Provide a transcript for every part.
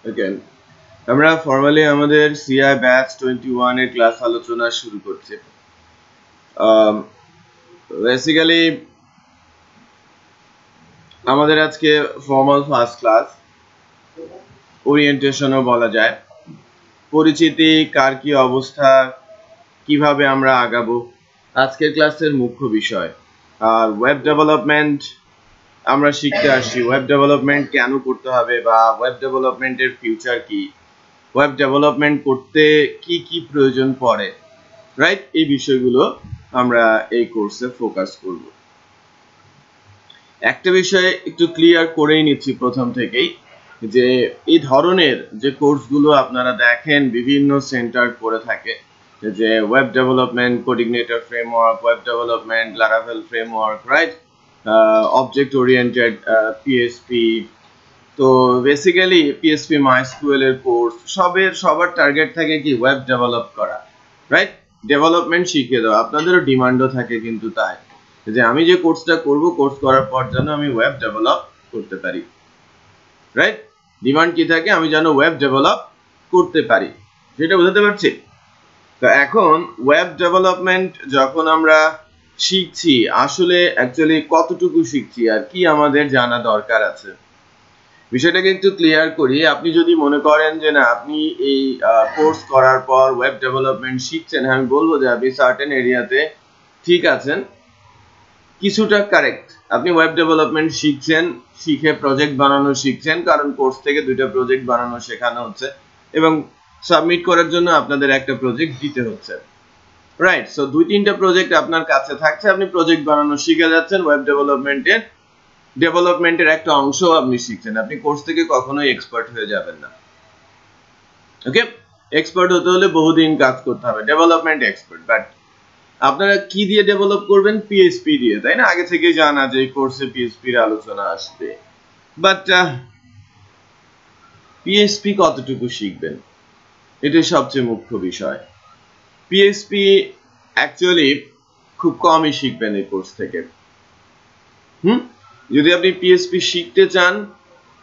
ওকে, আমরা ফর্মালি আমাদের CI batch 21 এর ক্লাস আলোচনা শুরু করছি। বেসিক্যালি আমাদের আজকে ফর্মাল ফার্স্ট ক্লাস, ওরিয়েন্টেশনও বলা যায়, পরিচিতি, কার কি অবস্থা, কিভাবে আমরা আগাবো, আজকের ক্লাসের মুখ্য বিষয়। আর ওয়েব ডেভেলপমেন্ট আমরা শিখতে আসছি, ওয়েব ডেভেলপমেন্ট কেন করতে হবে বা ওয়েব ডেভেলপমেন্টের ফিউচার কি, ওয়েব ডেভেলপমেন্ট করতে কি কি প্রয়োজন পড়ে, রাইট? এই বিষয়গুলো আমরা এই কোর্সে ফোকাস করব। একটা বিষয় একটু ক্লিয়ার করেই নিচ্ছি প্রথম থেকেই, যে এই ধরনের যে কোর্সগুলো আপনারা দেখেন বিভিন্ন সেন্টার করে থাকে, যে web development coordinator framework, web development Laravel framework, right, object oriented PSP, তো বেসিক্যালি পিএসপি মাইস্কুয়েল এর কোর্স, সবার টার্গেট থাকে কি ওয়েব ডেভেলপ করা, রাইট? ডেভেলপমেন্ট শিখিয়ে দেওয়া। আপনাদেরও ডিমান্ডও থাকে কিন্তু তাই, যে আমি যে কোর্সটা করব, কোর্স করার পর যেন আমি ওয়েব ডেভেলপ করতে পারি, রাইট? ডিমান্ড কি থাকে? আমি যেন ওয়েব ডেভেলপ করতে পারি, সেটা বুঝতে পারছি। তো এখন ওয়েব ডেভেলপমেন্ট যখন আমরা শিখছি, আসলে অ্যাকচুয়ালি কতটুকু শিখছি আর কি আমাদের জানা দরকার আছে, বিষয়টাকে একটু ক্লিয়ার করি। আপনি যদি মনে করেন যে না, আপনি এই কোর্স করার পর ওয়েব ডেভেলপমেন্ট শিখছেন, আমি বলবো যে আপনি সার্টেন এরিয়াতে ঠিক আছেন, কিছুটা কারেক্ট। আপনি ওয়েব ডেভেলপমেন্ট শিখছেন, শিখে প্রজেক্ট বানানো শিখছেন, কারণ কোর্স থেকে 2টা প্রজেক্ট বানানো শেখানো হচ্ছে এবং সাবমিট করার জন্য আপনাদের একটা প্রজেক্ট দিতে হচ্ছে, রাইট? সো 2-3টা প্রজেক্ট আপনার কাছে থাকছে, আপনি প্রজেক্ট বানানো শিখে যাচ্ছেন, ওয়েব ডেভেলপমেন্টের একটা অংশ আপনি শিখছেন। আপনি কোর্স থেকে কখনোই এক্সপার্ট হয়ে যাবেন না, ওকে? এক্সপার্ট হতে হলে বহুদিন কাজ করতে হবে, ডেভেলপমেন্ট এক্সপার্ট। বাট আপনারা কি দিয়ে ডেভেলপ করবেন? পিএইচপি দিয়ে, তাই না? আগে থেকে জানা যে এই কোর্সে পিএইচপির আলোচনা আসবে, বাট পিএইচপি কতটুকু শিখবেন, এটাই সবচেয়ে মুখ্য বিষয়। পিএইচপি অ্যাকচুয়ালি খুব কমই শিখবেন এই কোর্স থেকে। যদি আপনি পিএইচপি শিখতে চান,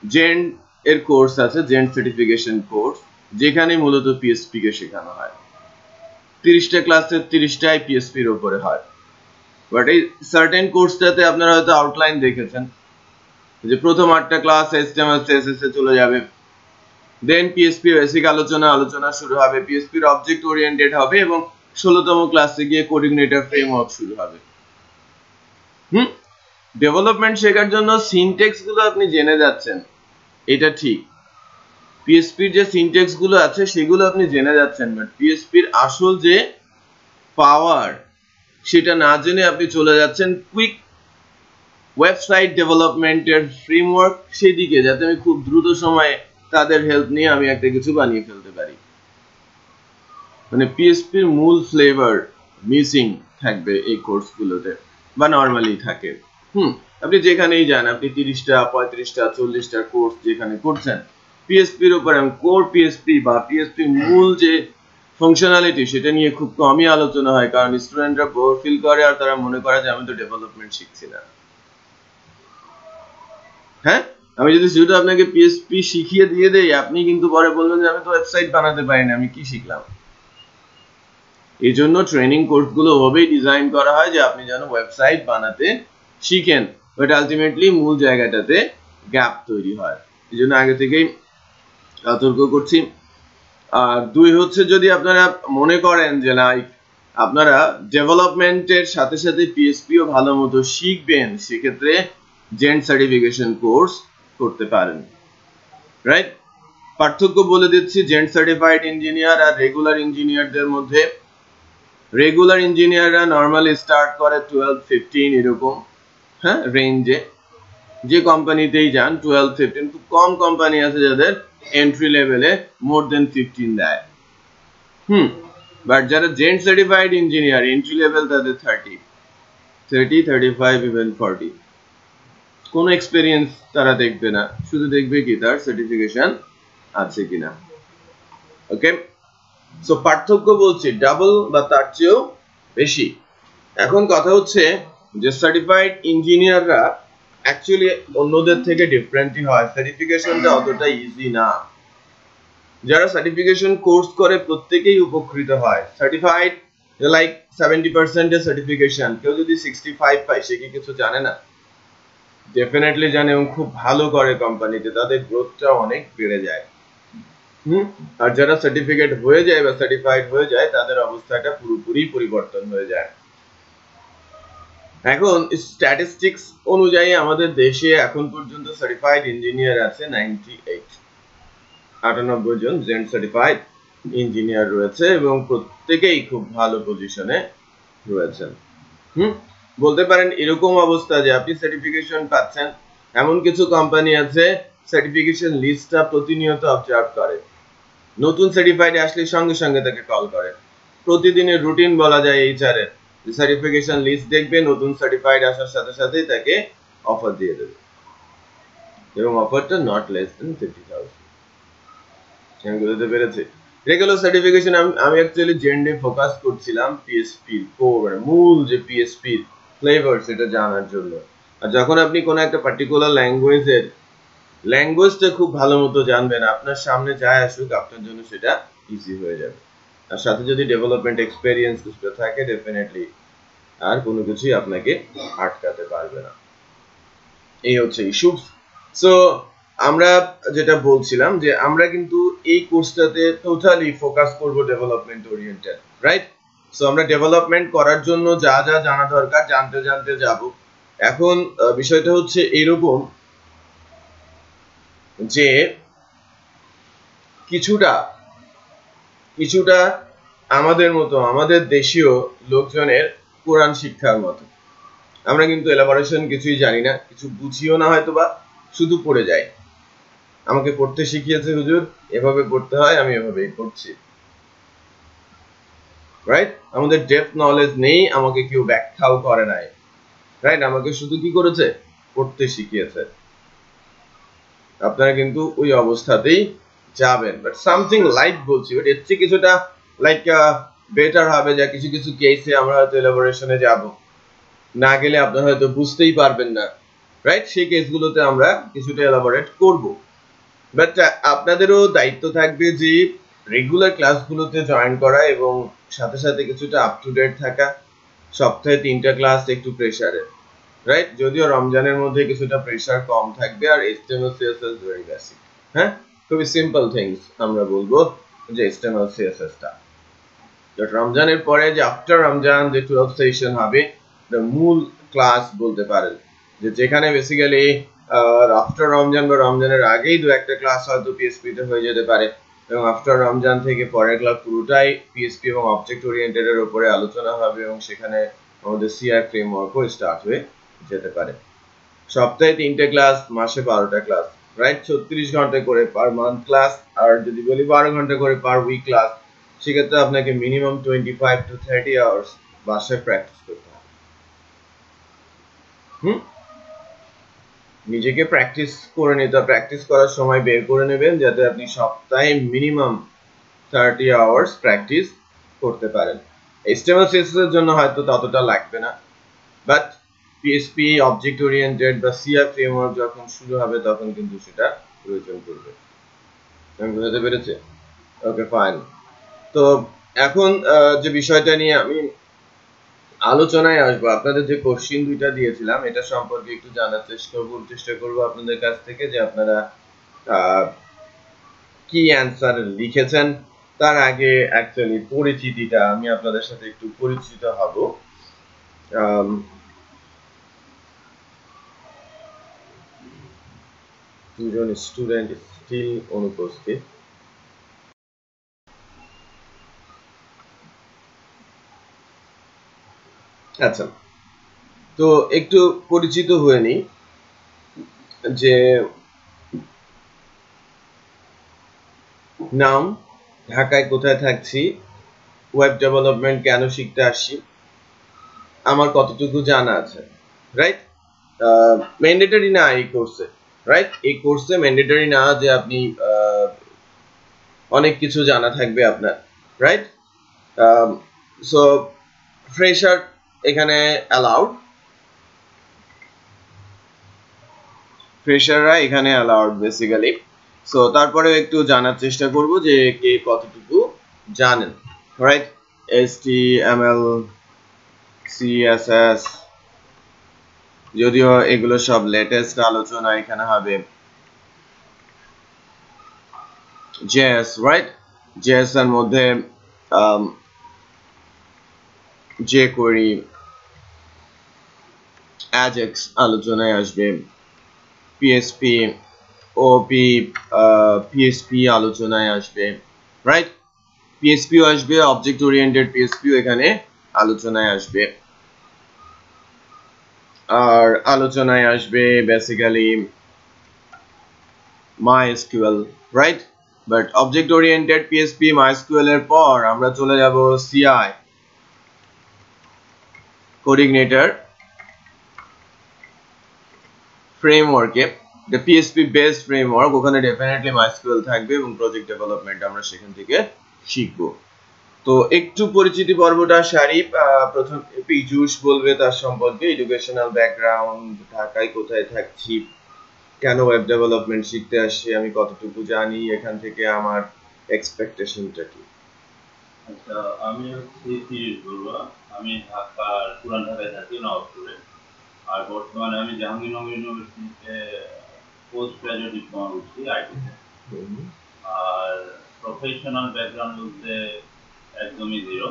জেন্ট এর কোর্স আছে, জেন্ট সার্টিফিকেশন কোর্স, যেখানে মূলত পিএইচপি কে শেখানো হয়। 30টা ক্লাসের 30টাই পিএইচপি এর উপরে হয়। বাট এই সার্টেন কোর্সটাতে আপনারা হয়তো আউটলাইন দেখেছেন, যে প্রথম 8টা ক্লাস এইচটিএমএল সিএসএস এ চলে যাবে, দেন পিএইচপি বেসিক আলোচনা শুরু হবে, পিএইচপি এর অবজেক্ট ওরিয়েন্টেড হবে এবং 16তম ক্লাসে গিয়ে কোঅর্ডিনেটর ফ্রেমওয়ার্ক শুরু হবে। ডেভেলপমেন্ট শেখার জন্য সিনট্যাক্স গুলো আপনি জেনে যাচ্ছেন, এটা ঠিক। পিএইচপির যে সিনট্যাক্স গুলো আছে সেগুলো আপনি জেনে যাচ্ছেন, বাট পিএইচপির আসল যে পাওয়ার সেটা না জেনে আপনি চলে যাচ্ছেন কুইক ওয়েবসাইট ডেভেলপমেন্টের ফ্রেমওয়ার্ক সেদিকে, যাতে আমি খুব দ্রুত সময়ে তাদের হেল্প নিয়ে আমি একটা কিছু বানিয়ে ফেলতে পারি। মানে পিএইচপির মূল ফ্লেভার মিসিং থাকবে এই কোর্সগুলোতে, বা নরমালি থাকে। আপনি যেখানেই যান, আপনি 30টা 35টা 40টা কোর্স যেখানে করছেন, পিএইচপির উপরে কোর পিএইচপি বা পিএইচপি মূল যে ফাংশনালিটি সেটা নিয়ে খুব কমই আলোচনা হয়, কারণ স্টুডেন্টরা বোর ফিল করে আর তারা মনে করে যে আমি তো ডেভেলপমেন্ট শিখছি না। হ্যাঁ, আমি যদি শুধু আপনাকে পিএইচপি শিখিয়ে দিয়ে দেই, আপনি কিন্তু পরে বলবেন যে আমি তো ওয়েবসাইট বানাতে পারি না, আমি কি শিখলাম? এই জন্য ট্রেনিং কোর্সগুলো ওভাবেই ডিজাইন করা হয় যে আপনি যেন ওয়েবসাইট বানাতে শিখেন, বাট আলটিমেটলি মূল জায়গাটাতে গ্যাপ তৈরি হয়। এই জন্য আগে থেকেই সতর্ক করছি। আর 2 হচ্ছে, যদি আপনারা মনে করেন যে লাইক আপনারা ডেভেলপমেন্টের সাথে সাথে পিএইচপিও ভালো মতো শিখবেন, সেক্ষেত্রে জেন্ট সার্টিফিকেশন কোর্স করতে পারেন, রাইট? পার্থক্য বলে দিচ্ছি জেন্ট সার্টিফাইড ইঞ্জিনিয়ার আর রেগুলার ইঞ্জিনিয়ারদের মধ্যে। রেগুলার ইঞ্জিনিয়াররা নরমালি স্টার্ট করে 12-15 এরকম, হ্যাঁ, রেঞ্জে। যে কোম্পানিতেই যান 12-15, খুব কম কোম্পানি আছে যাদের এন্ট্রি লেভেলে মোর দেন 15 দেয়। বাট যারা gent certified engineer, entry level তাদের 30-35 ইভেন 40। কোনো এক্সপেরিয়েন্স তারা দেখবে না, শুধু দেখবে কি তার সার্টিফিকেশন আছে কিনা, ওকে? সো পার্থক্য বলছি ডাবল বা তার চেয়েও বেশি। এখন কথা হচ্ছে যে সার্টিফাইড ইঞ্জিনিয়াররা অ্যাকচুয়ালি অন্যদের থেকে ডিফারেন্টই হয়, সার্টিফিকেশনটা অতটা ইজি না। যারা সার্টিফিকেশন কোর্স করে প্রত্যেকেই উপকৃত হয়। সার্টিফাইড লাইক 70% এর সার্টিফিকেশন, কেউ যদি 65 পায় সে কি কিছু জানে না? ডেফিনেটলি জানে, এবং খুব ভালো করে কোম্পানিতে, তাদের গ্রোথটা অনেক বেড়ে যায়। আর যারা সার্টিফিকেট হয়ে যায় বা সার্টিফাইড হয়ে যায় তাদের অবস্থাটা পুরোপুরি পরিবর্তন হয়ে যায়। এখন স্ট্যাটিস্টিক্স অনুযায়ী আমাদের দেশে এখন পর্যন্ত সার্টিফাইড ইঞ্জিনিয়ার আছে 98 জন জেন সার্টিফাইড ইঞ্জিনিয়ার রয়েছে, এবং প্রত্যেকেই খুব ভালো পজিশনে রয়েছেন। বলতে পারেন এরকম অবস্থা যে আপনি সার্টিফিকেশন পাচ্ছেন, এমন কিছু কোম্পানি আছে সার্টিফিকেশন লিস্টটা প্রতিনিয়ত অবজার্ভ করে, নতুন সার্টিফাইড আসলে সঙ্গে সঙ্গে তাকে কল করে। প্রতিদিনের রুটিন বলা যায় এইচআর এর, সার্টিফিকেশন লিস্ট দেখবে, নতুন সার্টিফাইড আসার সাথে সাথেই তাকে অফার দিয়ে দেবে, এবং অফারটা নট লেস দেন 50,000। আমি বুঝতে পেরেছি। রেগুলার সার্টিফিকেশন আমি অ্যাকচুয়ালি জেন্ডে ফোকাস করছিলাম পিএসপি মূল যে পিএসপি ফ্লেভার সেটা জানার জন্য। আর যখন আপনি কোনো একটা পার্টিকুলার ল্যাঙ্গুয়েজটা খুব ভালো মতো জানবেন, আপনার সামনে যাই আসুক আপনার জন্য সেটা ইজি হয়ে যাবে। আর সাথে যদি ডেভেলপমেন্ট এক্সপেরিয়েন্স কিছুটা থাকে ডেফিনেটলি আর কোনো কিছুই আপনাকে আটকাতে পারবে না। এই হচ্ছে ইস্যু। সো আমরা যেটা বলছিলাম যে আমরা কিন্তু এই কোর্সটাতে টোটালি ফোকাস করব ডেভেলপমেন্ট ওরিয়েন্টেড, রাইট? সো আমরা ডেভেলপমেন্ট করার জন্য যা যা জানা দরকার জানতে জানতে যাব। এখন বিষয়টা হচ্ছে এইরকম যে কিছুটা আমাদের মতো, আমাদের দেশীয় লোকজনের কোরআন শিক্ষার মতো, আমরা কিন্তু এলাবোরেশন কিছুই জানি না, কিছু বুঝিও না, হয়তো বা শুধু পড়ে যাই। আমাকে পড়তে শিখিয়েছে হুজুর, এভাবে পড়তে হয়, আমি এভাবেই পড়ছি, রাইট? আমাদের ডেপথ নলেজ নেই, আমাকে কেউ ব্যাখ্যাও করে নাই, রাইট? আমাকে শুধু কি করেছে? পড়তে শিখিয়েছে। আপনারা কিন্তু ওই অবস্থাতেই যাবেন, বাট সামথিং লাইক বলছি, বাট এর চেয়ে কিছুটা লাইক বেটার হবে, যা কিছু কিছু কেসে আমরা হয়তো এলাবোরেশনে যাব, না গেলে আপনারা হয়তো বুঝতেই পারবেন না, রাইট? সেই কেসগুলোতে আমরা কিছুটা এলাবোরেট করব। বাট আপনাদেরও দায়িত্ব থাকবে যে রেগুলার ক্লাসগুলোতে জয়েন করা এবং সাথে সাথে কিছুটা আপ টু ডেট থাকা। সপ্তাহে 3টা ক্লাস একটু প্রেসারে, রাইট? যদিও রমজানের মধ্যে কিছুটা প্রেসার কম থাকবে, আর HTML CSS ভেরি বেসিক, হ্যাঁ, খুবই সিম্পল থিংস আমরা বলবো যে HTML CSS টা। বাট রমজানের পরে যে আফটার রমজান যে 12 সেশন হবে, মূল ক্লাস বলতে পারেন, যে যেখানে বেসিক্যালি আফটার রমজান বা রমজানের আগেই 2-1টা ক্লাস হয়তো পিএসপি তে হয়ে যেতে পারে, এবং আফটার রমজান থেকে পরের ক্লাস পুরোটাই পিএসপি এবং অবজেক্ট ওরিয়েন্টেড এর উপরে আলোচনা হবে, এবং সেখানে আমাদের সিআর ফ্রেমওয়ার্কও স্টার্ট হয়ে যেতে পারে। সপ্তাহে 3টে ক্লাস, মাসে 12টা ক্লাস, রাইট? 36 ঘন্টা করে পার মান্থ ক্লাস, আর যদি বলি 12 ঘন্টা করে পার উইক ক্লাস, সেক্ষেত্রে আপনাকে মিনিমাম 25 to 30 আওয়ার্স বাসায় প্র্যাকটিস করতে হবে। নিজেকে প্র্যাকটিস করে নিতে, প্র্যাকটিস করার সময় বের করে নেবেন যাতে আপনি সপ্তাহে মিনিমাম 30 আওয়ার্স প্র্যাকটিস করতে পারেন। HTML CSS এর জন্য হয়তো ততটা লাগবে না, বাট পিএসপি, অবজেক্ট ওরিয়েন্টেড বা সিআর ফ্রেমওয়ার্ক যখন শুরু হবে তখন কিন্তু সেটা প্রয়োজন পড়বে। আমি বুঝতে পেরেছি? ওকে, ফাইন। তো এখন যে বিষয়টা নিয়ে আমি আলোচনায় আসবো, আপনাদের যে কোশ্চিন 2টা দিয়েছিলাম এটা সম্পর্কে একটু জানার চেষ্টা করবো আপনাদের কাছ থেকে, যে আপনারা কি অ্যান্সার লিখেছেন। তার আগে অ্যাকচুয়ালি পরিচিতিটা আমি আপনাদের সাথে একটু পরিচিত হব। দুজন স্টুডেন্ট স্টিল অনুপস্থিত। আচ্ছা, তো একটু পরিচিত হয়ে নিই যে নাম, ঢাকায় কোথায় থাকছি, ওয়েব ডেভেলপমেন্ট কেন শিখতে আসছি, আমার কতটুকু জানা আছে, রাইট? ম্যান্ডেটরি না এই কোর্সে, রাইট? এই কোর্সে ম্যান্ডেটরি না যে আপনি অনেক কিছু জানা থাকবে আপনার, রাইট? সো ফ্রেশার এখানে অ্যালাউড, ফ্রেশাররা এখানে অ্যালাউড বেসিক্যালি। সো তারপরে একটু জানার চেষ্টা করব যে কে কতটুকু জানেন, রাইট? HTML, CSS, যদিও এগুলো সব লেটেস্ট আলোচনা এখানে হবে। JS, right? JS এর মধ্যে jQuery, Ajax আলোচনায় আসবে, PHP, OP, PHP আলোচনায় আসবে, রাইট? PHP আসবে, অবজেক্ট ওরিয়েন্টেড PHP এখানে আলোচনায় আসবে। আর আলোচনায় আসবে basically MySQL, right? But object oriented PHP MySQL এর পর আমরা চলে যাব CI, কোডিগনেটর ফ্রেমওয়ার্কে, the PHP based framework. ওখানে ডেফিনেটলি MySQL থাকবে এবং প্রজেক্ট ডেভেলপমেন্ট আমরা সেখান থেকে শিখব। তো একটু পরিচিতি পর্বটা সারি। প্রথম পীযূষ বলবে তার সম্পর্কে, এডুকেশনাল ব্যাকগ্রাউন্ড, ঢাকায় কোথায় থাকছি, কেন ওয়েব ডেভেলপমেন্ট শিখতে আসছি, আমি কতটুকু জানি, এখান থেকে আমার এক্সপেকটেশনটা কি। আচ্ছা, আমি হচ্ছি পীযূষ বড়ুয়া। আমি ঢাকার পুরান ঢাকায় থাকি, নবাবপুরে। আর বর্তমানে আমি জাহাঙ্গীরনগর ইউনিভার্সিটিতে পোস্ট গ্রাজুয়েট ডিপ্লোমা করছি আইটিতে। আর প্রফেশনাল ব্যাকগ্রাউন্ড বলতে একদমই জিরো।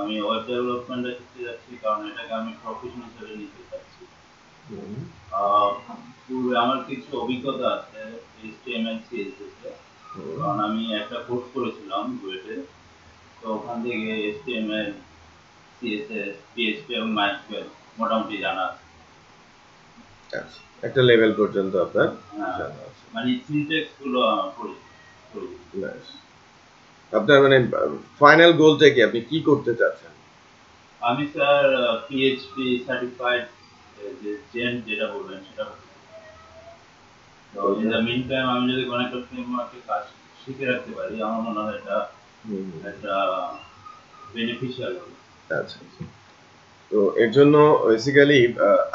আমি ওয়েব ডেভেলপমেন্টে শিখতে যাচ্ছি কারণ এটাকে আমি প্রফেশন হিসেবে নিতে চাচ্ছি। পূর্বে আমার কিছু অভিজ্ঞতা আছে HTML, CSS এ, কারণ আমি একটা কোর্স করেছিলাম বুয়েটে। তো ওখান থেকে HTML, CSS, PHP এবং MySQL মোটামুটি জানা আছে। একটা লেভেল পর্যন্ত আপনার জানা আছে, মানে সিনট্যাক্স গুলো আপনার মানে ফাইনাল গোলটা কি, আপনি কি করতে চাচ্ছেন? আমি স্যার PHP সার্টিফাইড যে জেন যেটা বলবেন সেটা। তো ইন দ্য মিন টাইম আমি যদি কোনো একটা ফ্রেমওয়ার্কে কাজ শিখে রাখতে পারি আমার মনে হয় এটা একটা বেনিফিশিয়াল হবে। আচ্ছা, তো এর জন্য বেসিক্যালি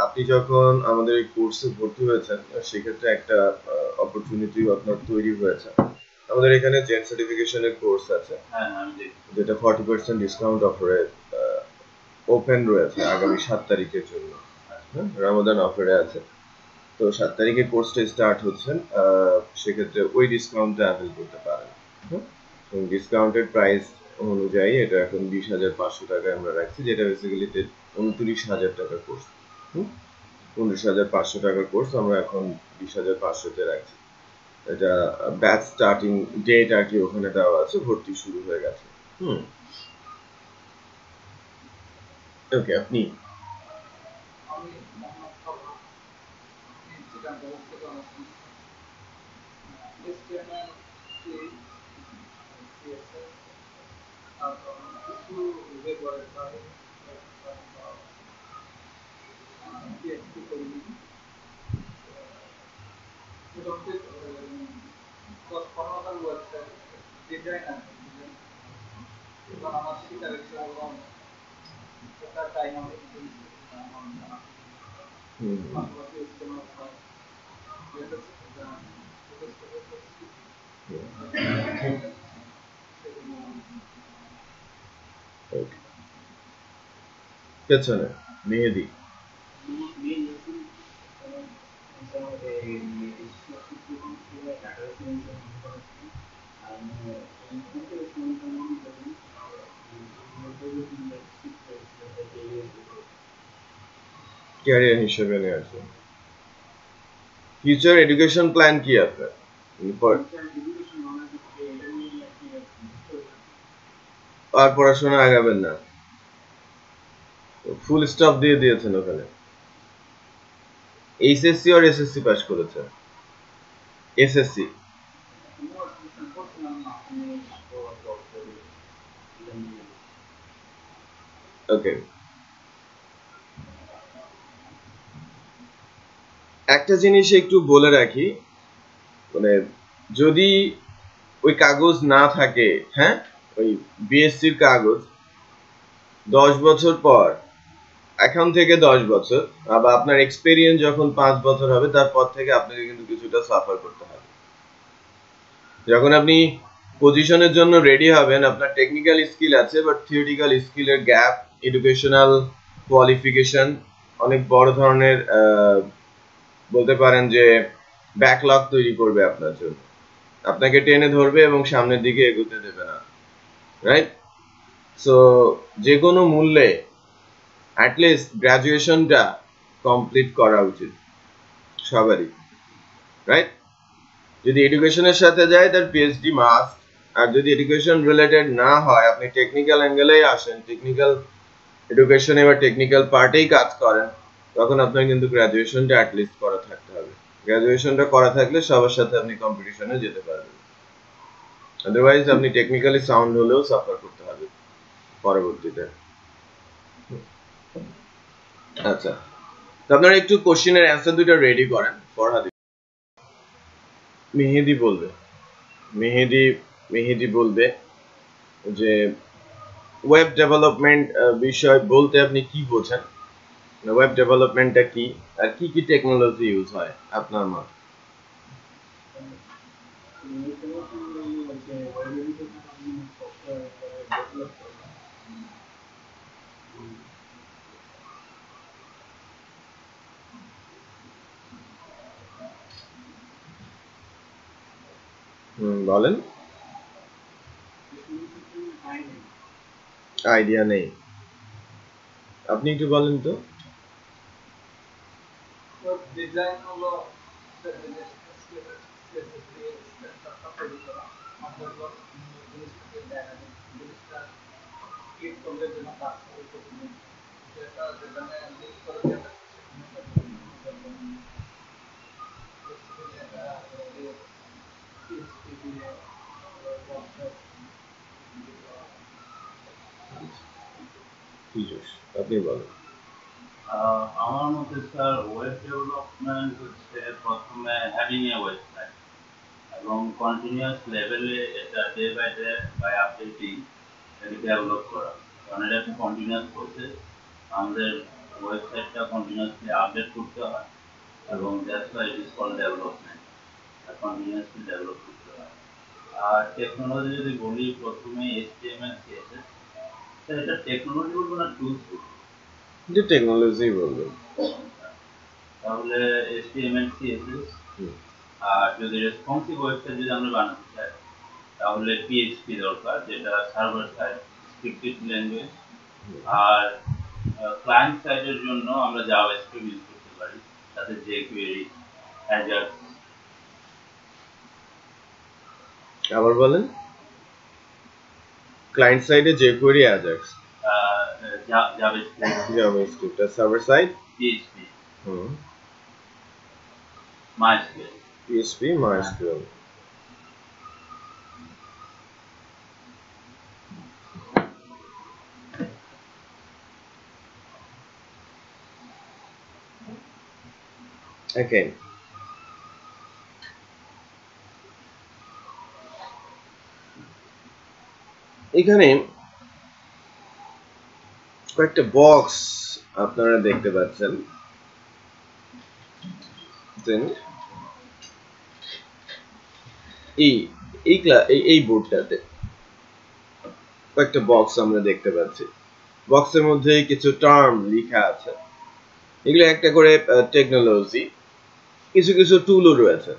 আপনি যখন আমাদের এই কোর্সে ভর্তি হয়েছেন সেক্ষেত্রে একটা অপরচুনিটি আপনার তৈরি হয়েছে। আমাদের এখানে জেন সার্টিফিকেশনের কোর্স আছে, যেটা 40% ডিসকাউন্ট অফারে ওপেন রয়েছে আগামী 7 তারিখের জন্য। রমাদান অফারে আছে, তো 7 তারিখে কোর্সটা স্টার্ট হচ্ছে। সেক্ষেত্রে ওই ডিসকাউন্টটা অ্যাভেল করতে পারেন। এবং ডিসকাউন্টেড প্রাইস অনুযায়ী এটা এখন 20,500 টাকায় আমরা রাখছি, যেটা বেসিক্যালি 29,000 টাকার কোর্স। 19,500 টাকার কোর্স আমরা এখন 20,500-তে রাখছি। এটা ব্যাচ স্টার্টিং ডেট আর কি ওখানে দেওয়া আছে, ভর্তি শুরু হয়ে গেছে। ওকে, আপনি? পেছনে মেহেদি। ক্যারিয়ার হিসেবে নেওয়ার জন্য ফিউচার এডুকেশন প্ল্যান কি আপনার? আর পড়াশোনা আগাবেন না? ফুল স্টপ দিয়ে দিয়েছেন ওখানে? এইচএসসি আর এসএসসি পাস করেছেন? এসএসসি। ওকে, একটা জিনিস একটু বলে রাখি, মানে যদি ওই কাগজ না থাকে, হ্যাঁ, ওই বিএসসির কাগজ 10 বছর পর, এখন থেকে 10 বছর, আবার আপনার এক্সপেরিয়েন্স যখন 5 বছর হবে তারপর থেকে আপনাকে কিন্তু কিছুটা সাফার করতে হবে। যখন আপনি পজিশনের জন্য রেডি হবেন, আপনার টেকনিক্যাল স্কিল আছে বাট থিওরিটিক্যাল স্কিলের গ্যাপ, এডুকেশনাল কোয়ালিফিকেশন অনেক বড় ধরনের বলতে পারেন যে ব্যাকলগ তৈরি করবে আপনার জন্য, আপনাকে টেনে ধরবে এবং সামনের দিকে এগোতে দেবে না, রাইট? সো যে কোনো মূল্যে অ্যাটলিস্ট গ্রাজুয়েশনটা কমপ্লিট করা উচিত সবারই, রাইট? যদি এডুকেশনের সাথে যায় তার পিএইচডি মাস্ট, আর যদি এডুকেশন রিলেটেড না হয়, আপনি টেকনিক্যাল অ্যাঙ্গেলেই আসেন, টেকনিক্যাল এডুকেশনে বা টেকনিক্যাল পার্টেই কাজ করেন, তখন আপনার কিন্তু গ্রাজুয়েশনটা অ্যাটলিস্ট করা থাকতে হবে। গ্রাজুয়েশনটা করা থাকলে সবার সাথে আপনি কম্পিটিশনে যেতে পারবেন, আদারওয়াইজ আপনি টেকনিক্যালি সাউন্ড হলেও সাফার করতে হবে পরবর্তীতে। আচ্ছা, তো আপনারা একটু কোশ্চেনের অ্যান্সার দুটো রেডি করেন। ফরহাদ, মেহেদি বলবে, মেহেদি বলবে যে ওয়েব ডেভেলপমেন্ট বিষয় বলতে আপনি কি বোঝেন, ওয়েব ডেভেলপমেন্টটা কি, আর কি কি টেকনোলজি ইউজ হয় আপনার মত? বলেন। আইডিয়া নেই, আপনি একটু বলেন তো। ডিজাইন হলো আপনি বলেন। আমার মতে স্যার ওয়েব ডেভেলপমেন্ট হচ্ছে প্রথমে হ্যাভিং এ ওয়েবসাইট এবং কন্টিনিউয়াস লেভেলে এটা day by day by updating এটাকে ডেভেলপ করা, কারণ এটা একটা কন্টিনিউয়াস প্রসেস। আমাদের ওয়েবসাইটটা কন্টিনিউয়াসলি আপডেট করতে হয় এবং that's why it is called development, continuously develop করতে হয়। আর টেকনোলজি যদি বলি, প্রথমে HTML CSS, এটা টেকনোলজি বলবো না টুলস বলবো? যে টেকনোলজি বলবো। তাহলে HTML CSS, আর যদি রেসপন্সিভ ওয়েবসাইট যদি আমরা বানাতে চাই তাহলে PHP দরকার, যেটা সার্ভার সাইড স্ক্রিপ্টেড ল্যাঙ্গুয়েজ। আর ক্লায়েন্ট সাইডের জন্য আমরা জাভাস্ক্রিপ্ট ইউজ করতে পারি, সাথে jQuery, Ajax। আবার বলেন। ক্লায়েন্ট সাইডে jQuery, Ajax, জাভাস্ক্রিপ্ট, আর server side PHP, MySQL। PHP, MySQL। Okay, এখানে কয়েকটা বক্স আপনারা দেখতে পাচ্ছেন, এই বোর্ডটাতে কয়েকটা বক্স আমরা দেখতে পাচ্ছি। বক্সের মধ্যে কিছু টার্ম লেখা আছে, এগুলো একটা করে টেকনোলজি। কিছু কিছু টুলও রয়েছে,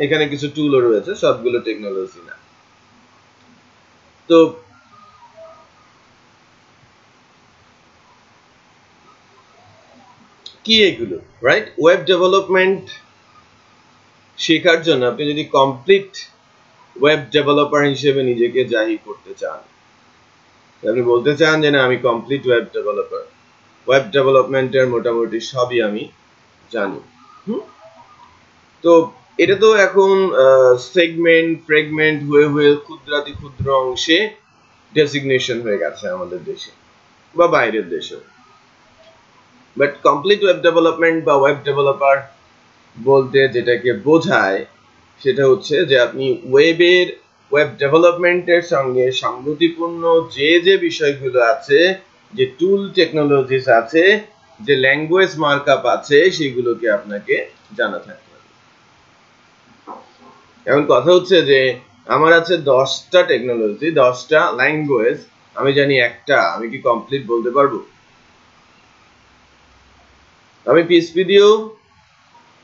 এখানে কিছু টুলও রয়েছে, সবগুলো টেকনোলজি না। তো কি এগুলো, রাইট? ওয়েব ডেভেলপমেন্ট শেখার জন্য আপনি যদি কমপ্লিট ওয়েব ডেভেলপার হিসেবে নিজেকে জাহির করতে চান, আপনি বলতে চান যে না আমি কমপ্লিট ওয়েব ডেভেলপার, ওয়েব ডেভেলপমেন্টের মোটামুটি সবই আমি জানি, তো এটা তো এখন সেগমেন্ট ফ্রেগমেন্ট হয়ে হয়ে ক্ষুদ্রাতি ক্ষুদ্র অংশে ডেসিগনেশন হয়ে গেছে আমাদের দেশে বা বাইরের দেশে। বাট কমপ্লিট ওয়েব ডেভেলপমেন্ট বা ওয়েব ডেভেলপার বলতে যেটাকে বোঝায় সেটা হচ্ছে যে আপনি ওয়েব ডেভেলপমেন্টের সঙ্গে সংগতিপূর্ণ যে যে বিষয়গুলো আছে, যে টুল টেকনোলজিস আছে, যে ল্যাঙ্গুয়েজ মার্কআপ আছে, সেগুলোকে আপনাকে জানা থাকতে হবে। এখন কথা হচ্ছে যে আমার আছে 10টা টেকনোলজি, 10টা ল্যাঙ্গুয়েজ, আমি জানি একটা, আমি কি কমপ্লিট বলতে পারবো? আমি পিএইচপি দিয়েও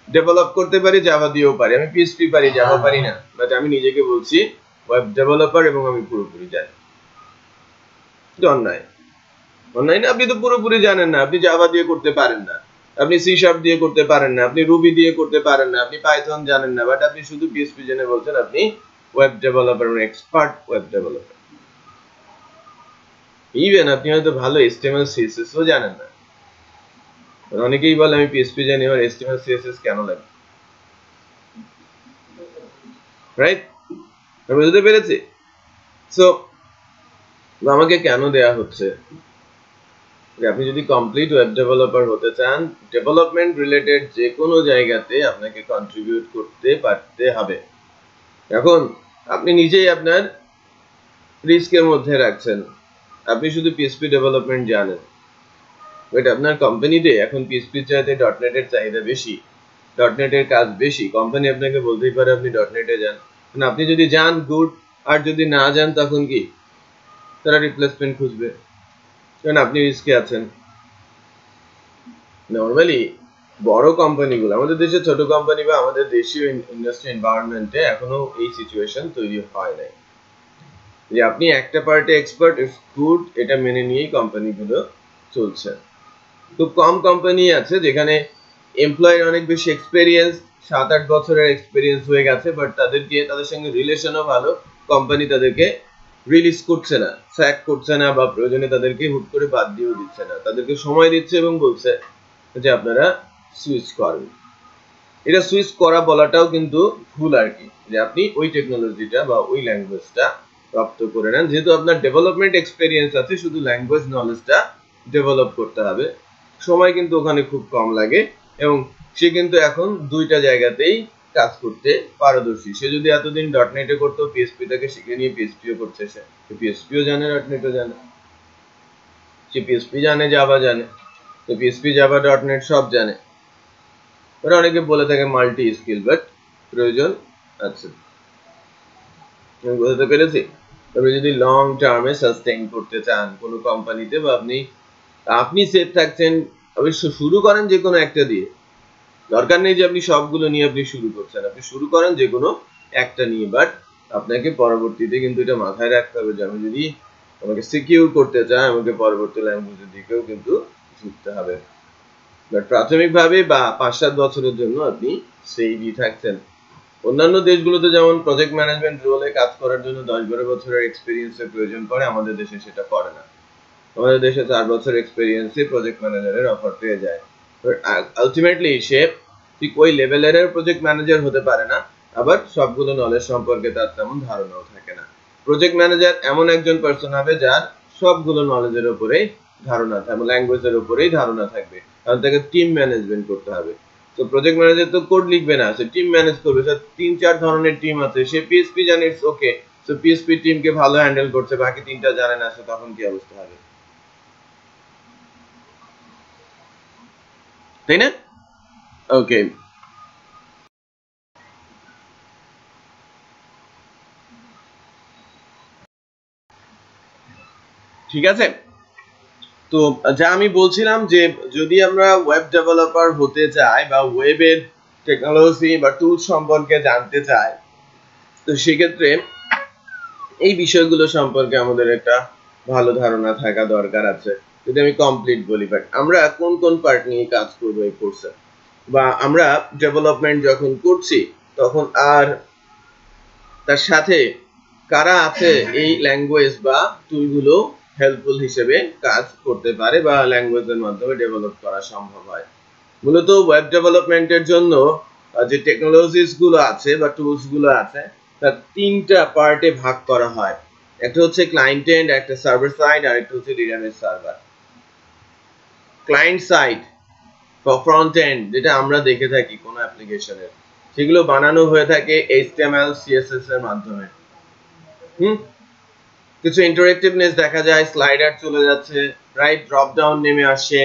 ডেভেলপ করতে পারি, জাভা দিয়েও পারি। আমি পিএইচপি পারি, জাভা পারি না, বাট আমি নিজেকে বলছি ওয়েব ডেভেলপার এবং আমি পুরোপুরি জানি। অন্যায় অন্যায় না, আপনি তো পুরোপুরি জানেন না, আপনি জাভা দিয়ে করতে পারেন না, আপনি সি শার্প দিয়ে করতে পারেন না, আপনি রুবি দিয়ে করতে পারেন না, আপনি পাইথন জানেন না, বাট আপনি শুধু পিএইচপি জেনে বলছেন আপনি web developer, expert web developer. Even আপনি হয়তো ভালো HTML CSS ও জানেন না। অনেকেই বলে আমি পিএইচপি জানি, আর HTML CSS কেন লাগে, রাইট? বুঝতে পেরেছি। সো আমাকে কেন দেয়া হচ্ছে, আপনি যদি কমপ্লিট ওয়েব ডেভেলপার হতে চান, ডেভেলপমেন্ট রিলেটেড যে কোনো জায়গাতে আপনাকে কন্ট্রিবিউট করতে পারতে হবে। এখন আপনি নিজেই আপনার রিস্কের মধ্যে রাখছেন, আপনি শুধু পিএইচপি ডেভেলপমেন্ট জানেন, বাট আপনার কোম্পানিতে এখন পিএইচপির চাইতে ডটনেট এর চাহিদা বেশি, ডটনেট এর কাজ বেশি, কোম্পানি আপনাকে বলতেই পারে আপনি ডটনেটে যান। মানে আপনি যদি যান গুড, আর যদি না যান তখন কি, তারা রিপ্লেসমেন্ট খুঁজবে, কারণ আপনি রিস্কে আছেন। নরমালি বড় কোম্পানিগুলো, আমাদের দেশের ছোট কোম্পানি বা আমাদের দেশীয় ইন্ডাস্ট্রি এনভায়রনমেন্টে এখনো এই সিচুয়েশন তৈরি হয় নাই যে আপনি একটা পার্টে এক্সপার্ট, ইটস গুড, এটা মেনে নিয়েই কোম্পানিগুলো চলছে। খুব কম কোম্পানি আছে যেখানে এমপ্লয়ের অনেক বেশি এক্সপেরিয়েন্স, 7-8 বছরের এক্সপেরিয়েন্স হয়ে গেছে, বাট তাদের সঙ্গে রিলেশনও ভালো, কোম্পানি তাদেরকে রিলিজ করছে না, স্যাক করছে না, বা প্রয়োজনে তাদেরকে হুট করে বাদ দিয়েও দিচ্ছে না, তাদেরকে সময় দিচ্ছে এবং বলছে যে আপনারা সুইচ করেন। এটা সুইচ করা বলাটাও কিন্তু ভুল আর কি, যে আপনি ওই টেকনোলজিটা বা ওই ল্যাঙ্গুয়েজটা প্রাপ্ত করে নেন, যেহেতু আপনার ডেভেলপমেন্ট এক্সপেরিয়েন্স আছে, শুধু ল্যাঙ্গুয়েজ নলেজটা ডেভেলপ করতে হবে। সময় কিন্তু ওখানে খুব কম লাগে, এবং সে কিন্তু এখন দুইটা জায়গাতেই কাজ করতে পারদর্শী। সে যদি এতদিন ডটনেটে করতো, পিএইচপি তাকে শিখে নিয়ে পিএইচপিও করছে, সে পিএইচপিও জানে, ডটনেটও জানে, সে পিএইচপি জানে, জাভা জানে, তো পিএইচপি জাভা ডটনেট সব জানে। ওরা অনেকে বলে থাকে মাল্টি স্কিল, বাট প্রয়োজন আছে। আমি বুঝতে পেরেছি। তবে যদি লং টার্মে সাস্টেইন করতে চান কোনো কোম্পানিতে, বা আপনি সেফ থাকছেন, অবশ্য শুরু করেন যে কোনো একটা দিয়ে, দরকার নেই যে আপনি সবগুলো নিয়ে আপনি শুরু করছেন, আপনি শুরু করেন যে কোনো একটা নিয়ে, বাট আপনাকে পরবর্তীতে কিন্তু এটা মাথায় রাখতে হবে যে আমি যদি আমাকে সিকিউর করতে চাই, আমাকে পরবর্তী ল্যাঙ্গুয়েজের দিকেও কিন্তু ঝুঁকতে হবে। বাট প্রাথমিকভাবে বা 5-7 বছরের জন্য আপনি সেই থাকছেন। অন্যান্য দেশগুলোতে যেমন প্রজেক্ট ম্যানেজমেন্ট রোলে কাজ করার জন্য 10-12 বছরের এক্সপিরিয়েন্সের প্রয়োজন পড়ে, আমাদের দেশে সেটা পড়ে না। আমাদের দেশে 4 বছর এক্সপিরিয়েন্সে প্রজেক্ট ম্যানেজারের অফার পেয়ে যায়। আলটিমেটলি সে ঠিক ওই লেভেলের প্রজেক্ট ম্যানেজার হতে পারে না, আবার সবগুলো নলেজ সম্পর্কে তার তেমন ধারণাও থাকে না। প্রজেক্ট ম্যানেজার এমন একজন পার্সন হবে যার সবগুলো নলেজের উপরেই ধারণা থাকবে, ল্যাঙ্গুয়েজের উপরেই ধারণা থাকবে, কারণ তাকে টিম ম্যানেজমেন্ট করতে হবে। তো প্রজেক্ট ম্যানেজার তো কোড লিখবে না, সে টিম ম্যানেজ করবে। স্যার 3-4 ধরনের টিম আছে, সে পিএইচপি জানে, ইটস ওকে, সো পিএইচপি টিমকে ভালো হ্যান্ডেল করছে, বাকি 3টা জানে না, সে তখন কি অবস্থা হবে, তাই না? ওকে, ঠিক আছে। তো যা আমি বলছিলাম যে যদি আমরা ওয়েব ডেভেলপার হতে চাই বা ওয়েবের টেকনোলজি বা টুলস সম্পর্কে জানতে চাই, তো সেক্ষেত্রে এই বিষয়গুলো সম্পর্কে আমাদের একটা ভালো ধারণা থাকা দরকার আছে। যদি আমি কমপ্লিট বলি, বাট আমরা কোন কোন পার্ট নিয়ে কাজ করবো এই কোর্সে, বা আমরা ডেভেলপমেন্ট যখন করছি তখন আর তার সাথে কারা আছে এই ল্যাঙ্গুয়েজ বা টুলগুলো হেল্পফুল হিসেবে কাজ করতে পারে বা ল্যাঙ্গুয়েজের মাধ্যমে ডেভেলপ করা সম্ভব হয়। মূলত ওয়েব ডেভেলপমেন্টের জন্য যে টেকনোলজিস গুলো আছে বা টুলস গুলো আছে, তার 3টা পার্টে ভাগ করা হয়। একটা হচ্ছে ক্লায়েন্ট এন্ড, একটা সার্ভার সাইড, আর একটা হচ্ছে ডিনামেজ সার্ভার। ক্লায়েন্ট সাইড বা ফ্রন্ট এন্ড, যেটা আমরা দেখে থাকি কোনো অ্যাপ্লিকেশনের, সেগুলো বানানো হয়ে থাকে HTML CSS এর মাধ্যমে। কিছু ইন্টারেক্টিভনেস দেখা যায়, স্লাইডার চলে যাচ্ছে, রাইট ড্রপ ডাউন নেমে আসে,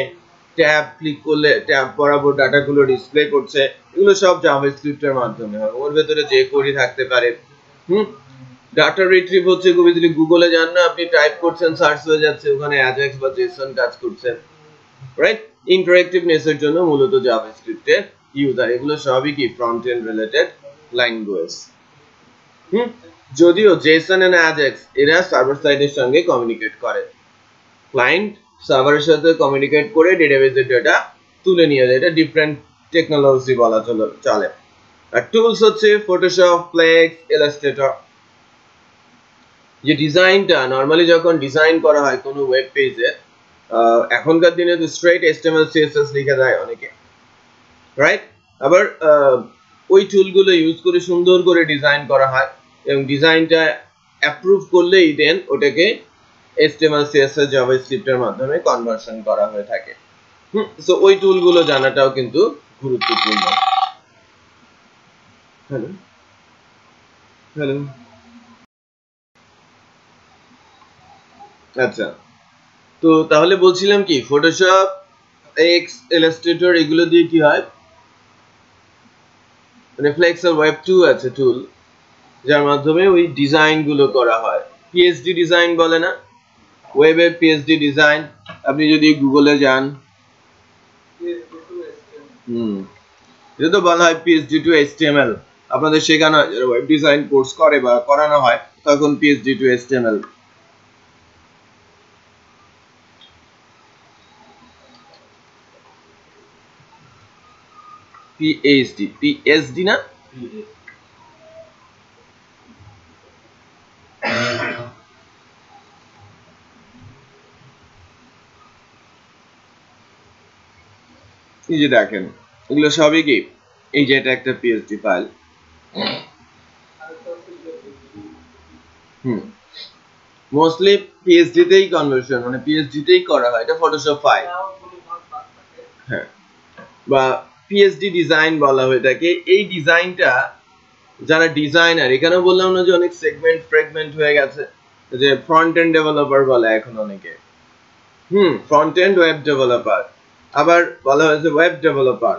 ট্যাব ক্লিক করলে ট্যাব বরাবর ডাটাগুলো ডিসপ্লে করছে, এগুলো সব জাভাস্ক্রিপ্টের মাধ্যমে হয়। ওর ভেতরে যে কোডই থাকতে পারে। ডাটা রিট্রিভ হচ্ছে খুব ইজিলি, গুগলে যান না, আপনি টাইপ করছেন, সার্চ হয়ে যাচ্ছে, ওখানে অ্যাজাক্স বা জেসন কাজ করছেন, রাইট? ইন্টারেক্টিভনেস এর জন্য মূলত জাভাস্ক্রিপ্টের ইউজ, আর এগুলো সবই কি ফ্রন্ট এন্ড রিলেটেড ল্যাঙ্গুয়েজ। যদিও জেসন এন্ড অ্যাজাক্স এরা সার্ভার সাইডের সঙ্গে কমিউনিকেট করে, ক্লায়েন্ট সার্ভারের সাথে কমিউনিকেট করে ডেটাবেসের ডেটা তুলে নিয়ে যায়, এটা ডিফারেন্ট টেকনোলজি বলা চলে। আর টুলস হচ্ছে ফটোশপ, ফ্লেক্স, ইলাস্ট্রেটর। যে ডিজাইনটা নরমালি যখন ডিজাইন করা হয় কোনো ওয়েব পেজে, এখনকার দিনে তো স্ট্রেট HTML CSS লিখে দেয় অনেকে, রাইট? আবার ওই টুলগুলো ইউজ করে সুন্দর করে ডিজাইন করা হয় এবং ডিজাইনটা অ্যাপ্রুভ করলেই দেন ওটাকে HTML CSS জাভাস্ক্রিপ্টের মাধ্যমে কনভার্সন করা হয়ে থাকে। সো ওই টুলগুলো জানাটাও কিন্তু গুরুত্বপূর্ণ। হ্যালো হ্যালো আচ্ছা, তো তাহলে বলছিলাম কি, ফটোশপ, এক্স, ইলাস্ট্রেটর এগুলো দিয়ে কি হয়, মানে ফ্লেক্স আর ওয়েব 2 আছে টুল, যার মাধ্যমে ওই ডিজাইন গুলো করা হয়। পিএইচডি ডিজাইন বলে না, ওয়েবের পিএইচডি ডিজাইন, আপনি যদি গুগলে যান, এটা তো বলা হয় পিএইচডি টু HTML, আপনাদের শেখানো হয় যারা ওয়েব ডিজাইন কোর্স করে বা করানো হয় তখন পিএইচডি টু HTML। পিএইচডি না, এই যে দেখেন এগুলো সবই কি, এই যে এটা একটা পিএইচডি ফাইল, মোস্টলি পিএইচডি তেই কনভার্সন, মানে পিএইচডি তেই করা হয়, এটা ফটোশপ ফাইল, হ্যাঁ, বা পিএইচডি ডিজাইন বলা হয়ে থাকে। এই ডিজাইনটা যারা ডিজাইনার, এখানেও বললাম না যে অনেক সেগমেন্ট ফ্র্যাগমেন্ট হয়ে গেছে, যে ফ্রন্ট এন্ড ডেভেলপার বলে এখন অনেকে, ফ্রন্ট এন্ড ওয়েব ডেভেলপার, আবার বলা হয়েছে ওয়েব ডেভেলপার,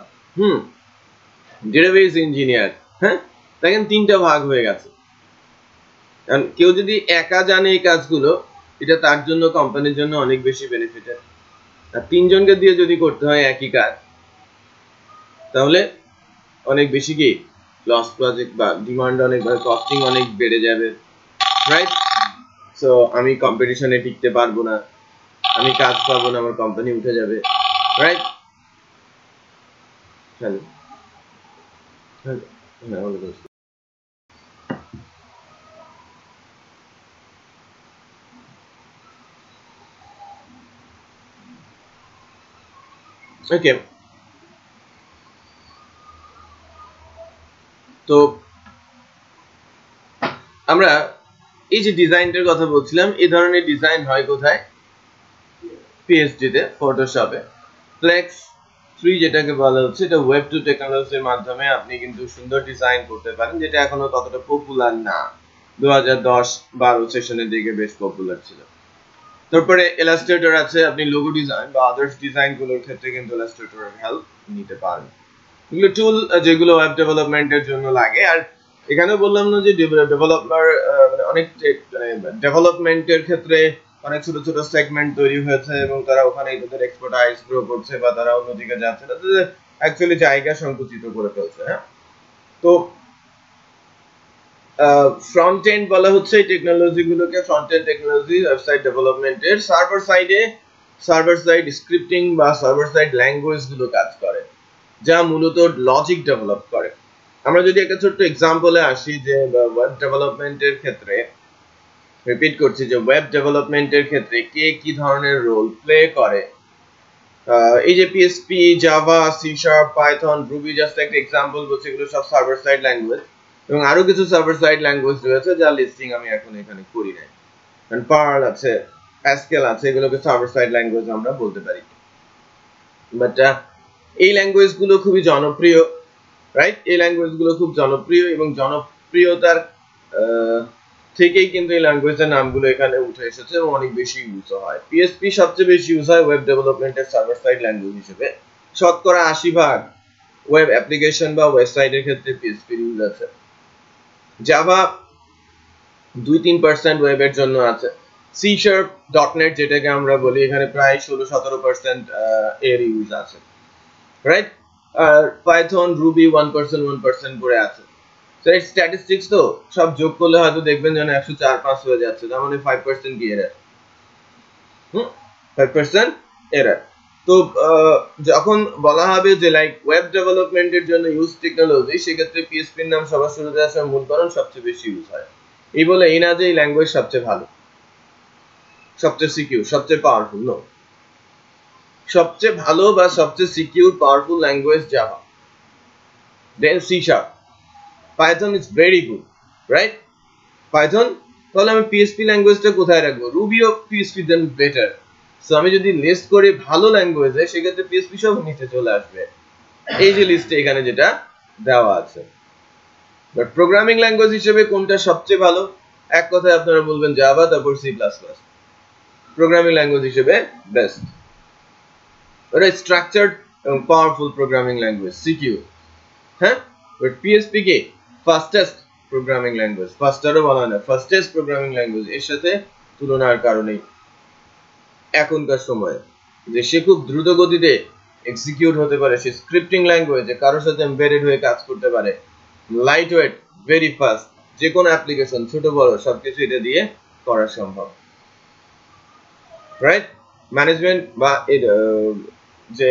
ডেটাবেস ইঞ্জিনিয়ার, হ্যাঁ, দেখেন তিনটা ভাগ হয়ে গেছে। কেউ যদি একা জানে এই কাজগুলো, এটা তার জন্য, কোম্পানির জন্য অনেক বেশি বেনিফিটেড। আর তিনজনকে দিয়ে যদি করতে হয় একই কাজ, তাহলে অনেক বেশি কি লস প্রজেক্ট বা ডিমান্ড অনেক, কস্টিং অনেক বেড়ে যাবে, রাইট? সো আমি কম্পিটিশনে টিকতে পারবো না, আমি কাজ পাবো না, আমার কোম্পানি উঠে যাবে, রাইট? হ্যালো হ্যালো হ্যাঁ, ওকে, তো আমরা এই যে ডিজাইনটার কথা বলছিলাম, এই ধরনের ডিজাইন হয় কোথায়? পিএইচডি তে, ফটোশপে। ফ্লেক্স 3 যেটাকে বলা হচ্ছে, এটা ওয়েব 2 টেকনোলজির মাধ্যমে আপনি কিন্তু সুন্দর ডিজাইন করতে পারেন, যেটা এখনো ততটা পপুলার না, 2010-12 সেশনের দিকে বেশ পপুলার ছিল। তারপরে ইলাস্ট্রেটর আছে, আপনি লোগো ডিজাইন বা আদার্স ডিজাইন গুলোর ক্ষেত্রে কিন্তু ইলাস্ট্রেটরের হেল্প নিতে পারেন। এগুলো টুল যেগুলো ওয়েব ডেভেলপমেন্টের জন্য লাগে। আর এখানে বললাম না যে ডেভেলপার, মানে অনেক ডেভেলপমেন্টের ক্ষেত্রে অনেক ছোট ছোট সেগমেন্ট তৈরি হয়েছে এবং তারা ওখানে তাদের এক্সপার্টাইজ গ্রো করছে বা তারা অন্যদিকে যাচ্ছে, তাদের অ্যাকচুয়ালি জায়গা সংকুচিত করে ফেলছে। হ্যাঁ, তো ফ্রন্ট এন্ড বলা হচ্ছে এই টেকনোলজি গুলোকে, ফ্রন্ট এন্ড টেকনোলজি ওয়েবসাইট ডেভেলপমেন্টের। সার্ভার সাইডে সার্ভার সাইড স্ক্রিপ্টিং বা সার্ভার সাইড ল্যাঙ্গুয়েজ গুলো কাজ করে, যা মূলত লজিক ডেভেলপ করে। আমরা যদি একটা ছোট্ট এক্সাম্পলে আসি, যে ওয়েব ডেভেলপমেন্টের ক্ষেত্রে, রিপিট করছি, যে ওয়েব ডেভেলপমেন্টের ক্ষেত্রে কে কি ধরনের রোল প্লে করে, এই যে PSP, Java, C sharp, Python, Ruby, just একটা এক্সাম্পল বলছি, এগুলো সব সার্ভার সাইড ল্যাঙ্গুয়েজ, এবং আরো কিছু সার্ভার সাইড ল্যাঙ্গুয়েজ রয়েছে যার লিস্টিং আমি এখন এখানে করি নাই। পার্ল আছে, প্যাসকেল আছে, এগুলোকে সার্ভার সাইড ল্যাঙ্গুয়েজ আমরা বলতে পারি। বাট এই ল্যাঙ্গুয়েজ গুলো খুবই জনপ্রিয়, রাইট? এই ল্যাঙ্গুয়েজ গুলো খুব জনপ্রিয় এবং জনপ্রিয়তার থেকেই কিন্তু এই ল্যাঙ্গুয়েজের নামগুলো এখানে উঠে এসেছে এবং অনেক বেশি ইউজ হয়। পিএসপি সবচেয়ে বেশি ইউজ হয় ওয়েব ডেভেলপমেন্টের সার্ভার সাইড ল্যাঙ্গুয়েজ হিসেবে, শতকরা 80% ওয়েব অ্যাপ্লিকেশন বা ওয়েবসাইটের ক্ষেত্রে পিএসপি ইউজ আছে। জাভা 2-3% ওয়েবের জন্য আছে। সি শার্প .NET যেটাকে আমরা বলি এখানে প্রায় 16-17% এর ইউজ আছে, রাইট? আর পাইথন রুবি 1% করে আছে। তো এই স্ট্যাটিস্টিক্স তো সব যোগ করলে হয়তো দেখবেন যেন 104-5 হয়ে যাচ্ছে, তার মানে 5% কি এরর, 5% এরর। তো যখন বলা হবে যে লাইক ওয়েব ডেভেলপমেন্টের জন্য ইউজ টেকনোলজি, সেক্ষেত্রে পিএসপি এর নাম সবার শুরুতে আসার মূল কারণ সবচেয়ে বেশি ইউজ হয়। এই বলে এই না যে এই ল্যাঙ্গুয়েজ সবচেয়ে ভালো, সবচেয়ে সিকিউর, সবচেয়ে পাওয়ারফুল, নো। সবচেয়ে ভালো বা সবচেয়ে secure powerful language Java, then C sharp, Python is very good, right? Python, তাহলে আমি পিএসপি ল্যাঙ্গুয়েজটা কোথায় রাখবো? রুবিও পিএসপি দেন বেটার। সো আমি যদি লিস্ট করি ভালো ল্যাঙ্গুয়েজে, সেক্ষেত্রে পিএসপি সব নিচে চলে আসবে, এই যে লিস্টে এখানে যেটা দেওয়া আছে। বাট প্রোগ্রামিং ল্যাঙ্গুয়েজ হিসেবে কোনটা সবচেয়ে ভালো? এক কথায় আপনারা বলবেন জাভা, তারপর C plus plus. Programming language হিসেবে বেস্ট, ওটা স্ট্রাকচার্ড এবং পাওয়ারফুল প্রোগ্রামিং ল্যাঙ্গুয়েজ, সিকিউর, হ্যাঁ? বাট পিএসপি কে ফাস্টেস্ট প্রোগ্রামিং ল্যাঙ্গুয়েজ, ফাস্টারও বলা হয় না, ফাস্টেস্ট প্রোগ্রামিং ল্যাঙ্গুয়েজ, এর সাথে তুলনার কারণেই এখনকার সময়ে যে সে খুব দ্রুত গতিতে এক্সিকিউট হতে পারে, সে স্ক্রিপ্টিং ল্যাঙ্গুয়েজে কারোর সাথে এমবেডেড হয়ে কাজ করতে পারে, লাইট ওয়েট, ভেরি ফাস্ট, যে কোনো অ্যাপ্লিকেশন ছোট বড় সবকিছু এটা দিয়ে করা সম্ভব, রাইট? ম্যানেজমেন্ট বা যে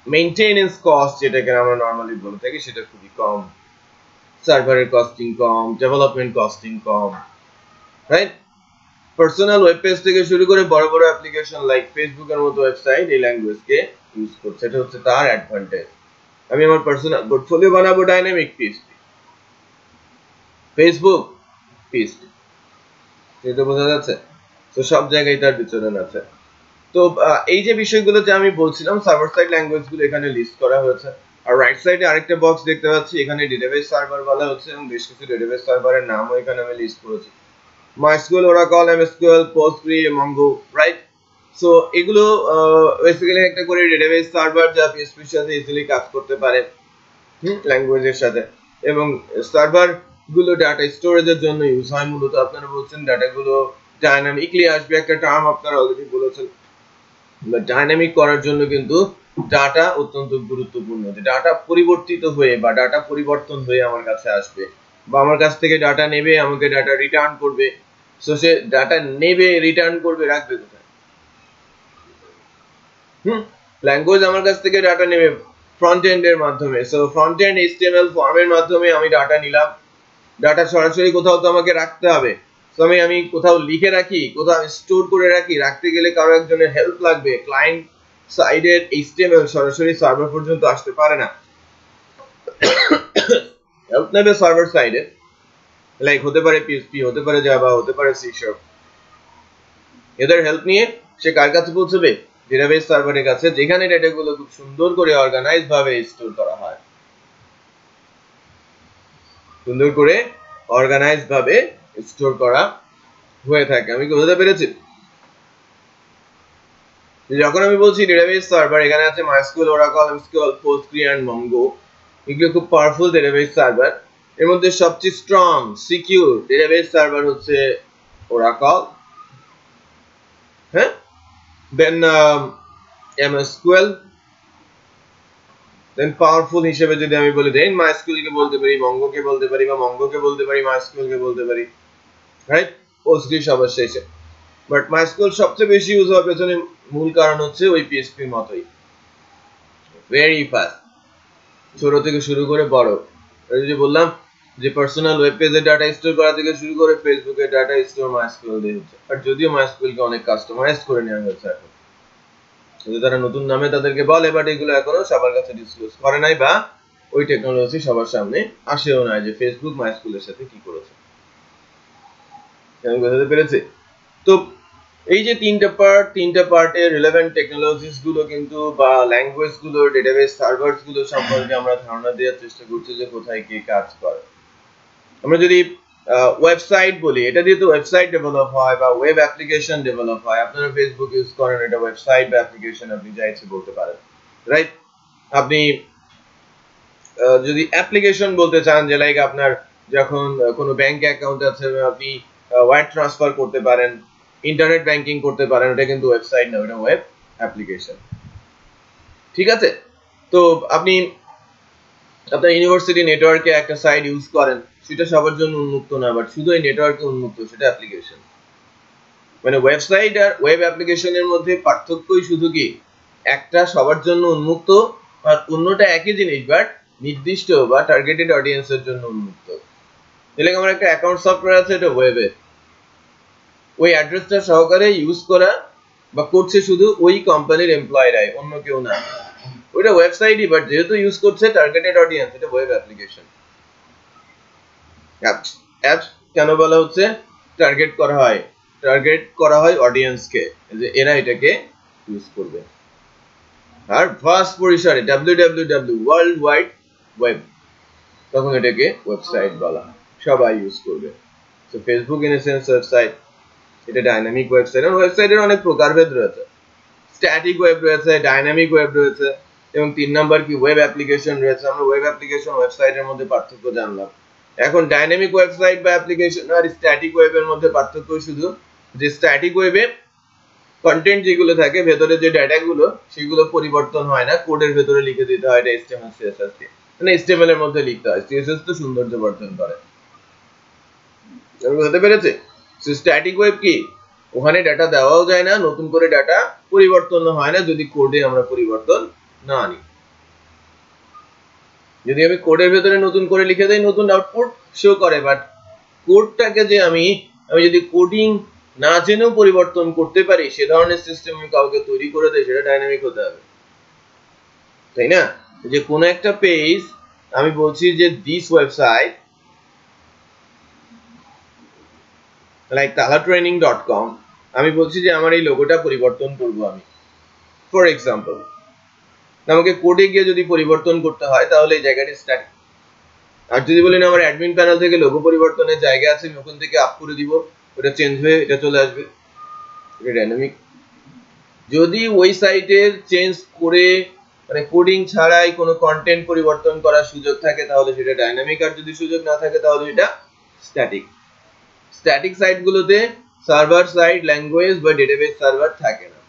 মেইনটেনেন্স কস্ট যেটাকে আমরা নরমালি বলে থাকি সেটা খুবই কম, সার্ভারের কস্টিং কম, ডেভেলপমেন্ট কস্টিং কম, রাইট? পার্সোনাল ওয়েব পেজ থেকে শুরু করে বড় বড় অ্যাপ্লিকেশন লাইক ফেসবুকের মতো ওয়েবসাইট এই ল্যাঙ্গুয়েজকে ইউজ করছে, এটা হচ্ছে তার অ্যাডভান্টেজ। আমি আমার পার্সোনাল পোর্টফোলিও বানাবো ডাইনামিক পিএইচপি, ফেসবুক পিএইচপি, সেটা বোঝা যাচ্ছে। তো সব জায়গায় তার বিচরণ আছে। তো এই যে বিষয়গুলো যে আমি বলছিলাম, সার্ভার সাইড ল্যাঙ্গুয়েজগুলো এখানে লিস্ট করা হয়েছে। আর রাইট সাইডে আরেকটা বক্স দেখতে পাচ্ছি, এখানে ডেটাবেস সার্ভার বলা হচ্ছে এবং বেশ কিছু ডেটাবেস সার্ভারের নামও এখানে আমি লিস্ট করেছি। MySQL, Oracle, MSQL, Postgre, Mongo, right? So এগুলো বেসিক্যালি একটা করে ডেটাবেস সার্ভার যা পিএসপির সাথে ইজিলি কাজ করতে পারে ল্যাঙ্গুয়েজের সাথে, এবং সার্ভার গুলো ডাটা স্টোরেজের জন্য ইউজ হয় মূলত। আপনারা বলছেন ডাটাগুলো ডাইনামিকলি আসবে, একটা টার্ম আপনারা অলরেডি বলেছেন। ডাইনামিক করার জন্য কিন্তু ডাটা অত্যন্ত গুরুত্বপূর্ণ, যে ডাটা পরিবর্তিত হয়ে বা ডাটা পরিবর্তন হয়ে আমার কাছে আসবে, বা আমার কাছ থেকে ডাটা নেবে, আমাকে ডাটা রিটার্ন করবে। সো সে ডাটা নেবে, রিটার্ন করবে, রাখবে কোথায়? ল্যাঙ্গুয়েজ আমার কাছ থেকে ডাটা নেবে ফ্রন্ট এন্ড এর মাধ্যমে। সো ফ্রন্ট এন্ড HTML ফর্মের মাধ্যমে আমি ডাটা নিলাম, ডাটা সরাসরি কোথাও তো আমাকে রাখতে হবে। সো আমি কোথাও লিখে রাখি, কোথাও স্টোর করে রাখি, রাখতে গেলে কারো একজনের হেল্প লাগবে। ক্লায়েন্ট সাইডের HTML সরাসরি সার্ভার পর্যন্ত আসতে পারে না, হেল্প নেবে সার্ভার সাইডে, লাইক হতে পারে PHP, হতে পারে জাভা, হতে পারে সি শার্প। এদের হেল্প নিয়ে সে কার কাছে পৌঁছবে? ডেটাবেস সার্ভারের কাছে, যেখানে ডেটাগুলো খুব সুন্দর করে অর্গানাইজ ভাবে স্টোর করা হয়, সুন্দর করে অর্গানাইজ ভাবে স্টোর করা হয়ে থাকে। আমি কি বুঝতে পেরেছি? যখন আমি বলছি ডেটাবেস সার্ভার, এখানে আছে MySQL, Oracle, MSQL, Postgre and Mongo, এগুলো খুব পাওয়ারফুল ডেটাবেস সার্ভার। এর মধ্যে সবচেয়ে স্ট্রং সিকিউর ডেটাবেস সার্ভার হচ্ছে Oracle, হ্যাঁ, দেন MSQL, দেন পাওয়ারফুল হিসেবে যদি আমি বলি দেন MySQL কে বলতে পারি, Mongo কে বলতে পারি, বা Mongo কে বলতে পারি, MySQL কে বলতে পারি, রাইট? Postgre সবার শেষে। বাট MySQL সবচেয়ে বেশি ইউজ হওয়ার পেছনে মূল কারণ হচ্ছে ওই পিএসপির মতোই, ভেরি ফাস্ট, ছোট থেকে শুরু করে বড়। যদি বললাম যে পার্সোনাল ওয়েব পেজে ডাটা স্টোর করা থেকে শুরু করে ফেসবুকে ডাটা স্টোর MySQL দিয়ে হচ্ছে। আর যদিও MySQL কে অনেক কাস্টমাইজ করে নেওয়া হয়েছে এখন, যদি তারা নতুন নামে তাদেরকে বলে, বাট এগুলো এখনো সবার কাছে ডিসক্লোজ করে নাই, বা ওই টেকনোলজি সবার সামনে আসেও না যে ফেসবুক MySQL এর সাথে কি করেছে। আমি বুঝতে পেরেছি? তো এই যে তিনটা পার্টের রিলেভেন্ট টেকনোলজিস গুলো কিন্তু, বা ল্যাঙ্গুয়েজ গুলো, ডেটাবেস সার্ভারস গুলো সম্পর্কে আমরা ধারণা দেওয়ার চেষ্টা করছি যে কোথায় কি কাজ করে। আমরা যদি ওয়েবসাইট বলি, এটা দিয়ে তো ওয়েবসাইট ডেভেলপ হয় বা ওয়েব অ্যাপ্লিকেশন ডেভেলপ হয়। আপনারা ফেসবুক ইউজ করেন, এটা ওয়েবসাইট বা অ্যাপ্লিকেশন আপনি যা ইচ্ছে বলতে পারেন, রাইট? আপনি যদি অ্যাপ্লিকেশন বলতে চান, যে লাইক আপনার যখন কোনো ব্যাংক অ্যাকাউন্ট আছে, আপনি ওয়্যার ট্রান্সফার করতে পারেন, ইন্টারনেট ব্যাংকিং করতে পারেন, ওটা কিন্তু ওয়েবসাইট না, ওটা ওয়েব অ্যাপ্লিকেশন। ঠিক আছে? তো আপনি আপনার ইউনিভার্সিটি নেটওয়ার্কে একটা সাইট ইউজ করেন, সেটা সবার জন্য উন্মুক্ত না, বাট শুধু এই নেটওয়ার্কে উন্মুক্ত, সেটা অ্যাপ্লিকেশন। মানে ওয়েবসাইট আর ওয়েব অ্যাপ্লিকেশনের মধ্যে পার্থক্যই শুধু কি একটা সবার জন্য উন্মুক্ত আর অন্যটা একই জিনিস বাট নির্দিষ্ট বা টার্গেটেড অডিয়েন্সের জন্য উন্মুক্ত। তাহলে আমার একটা অ্যাকাউন্ট সফটওয়্যার আছে, এটা ওয়েবে, ওই অ্যাড্রেসটা সহকারে ইউজ করা বা করছে শুধু ওই কোম্পানির এমপ্লয়িরাই, অন্য কেউ না। ওইটা ওয়েবসাইটই, বাট যেহেতু ইউজ করছে টার্গেটেড অডিয়েন্স, এটা ওয়েব অ্যাপ্লিকেশন। অ্যাপস কেন বলা হচ্ছে টার্গেট করা হয় অডিয়েন্সকে, যে এরা এটাকে ইউজ করবে। আর ভাস্ট পরিসরে www ওয়ার্ল্ড ওয়াইড ওয়েব, তখন এটাকে ওয়েবসাইট বলা হয়, সবাই ইউজ করবে। তো Facebook in a sense website, এটা ডাইনামিক ওয়েবসাইট। আর ওয়েবসাইটের অনেক প্রকারভেদ রয়েছে, স্ট্যাটিক ওয়েব রয়েছে, ডাইনামিক ওয়েব রয়েছে, এবং 3 নাম্বার কি ওয়েব অ্যাপ্লিকেশন রয়েছে। আমরা ওয়েব অ্যাপ্লিকেশন ওয়েবসাইটের মধ্যে পার্থক্য জানলাম। এখন ডাইনামিক ওয়েবসাইট বা অ্যাপ্লিকেশন আর স্ট্যাটিক ওয়েবের মধ্যে পার্থক্য শুধু যে স্ট্যাটিক ওয়েবে কন্টেন্ট যেগুলো থাকে, ভেতরে যে ডাটাগুলো, সেগুলো পরিবর্তন হয় না, কোডের ভেতরে লিখে দিতে হয়, এটা HTML CSS দিয়ে, মানে HTML এর মধ্যে লিখতে হয়। CSS তো সৌন্দর্য বর্ধন করে, বুঝতে পেরেছে? স্ট্যাটিক ওয়েব কি, ওখানে ডাটা দেওয়াও যায় না, নতুন করে ডাটা পরিবর্তন হয় না যদি কোডে আমরা পরিবর্তন না আনি। যদি আমি কোডের ভেতরে নতুন করে লিখে দেই, নতুন আউটপুট শো করে, বাট কোডটাকে যে আমি যদি কোডিং না জেনেও পরিবর্তন করতে পারি, সে ধরনের সিস্টেম আমি কাউকে তৈরি করে দেই, সেটা ডাইনামিক হতে হবে, তাই না? যে কোনো একটা পেজ আমি বলছি যে দিস ওয়েবসাইট লাইক talatraining.com, আমি বলছি যে আমার এই লোগোটা পরিবর্তন করব আমি, ফর এক্সাম্পল। আমাকে কোডে গিয়ে যদি পরিবর্তন করতে হয়, তাহলে এই জায়গাটি স্ট্যাটিক। আর যদি বলি না আমার অ্যাডমিন প্যানেল থেকে লোগো পরিবর্তনের জায়গা আছে, আমি ওখান থেকে আপ করে দিব, ওটা চেঞ্জ হয়ে এটা চলে আসবে, এটা ডাইনামিক। যদি ওই সাইটের চেঞ্জ করে মানে কোডিং ছাড়াই কোনো কন্টেন্ট পরিবর্তন করার সুযোগ থাকে, তাহলে সেটা ডাইনামিক। আর যদি সুযোগ না থাকে, তাহলে এটা স্ট্যাটিক। স্ট্যাটিক সাইটগুলোতে সার্ভার সাইড ল্যাঙ্গুয়েজ বা ডেটাবেস সার্ভার থাকে না,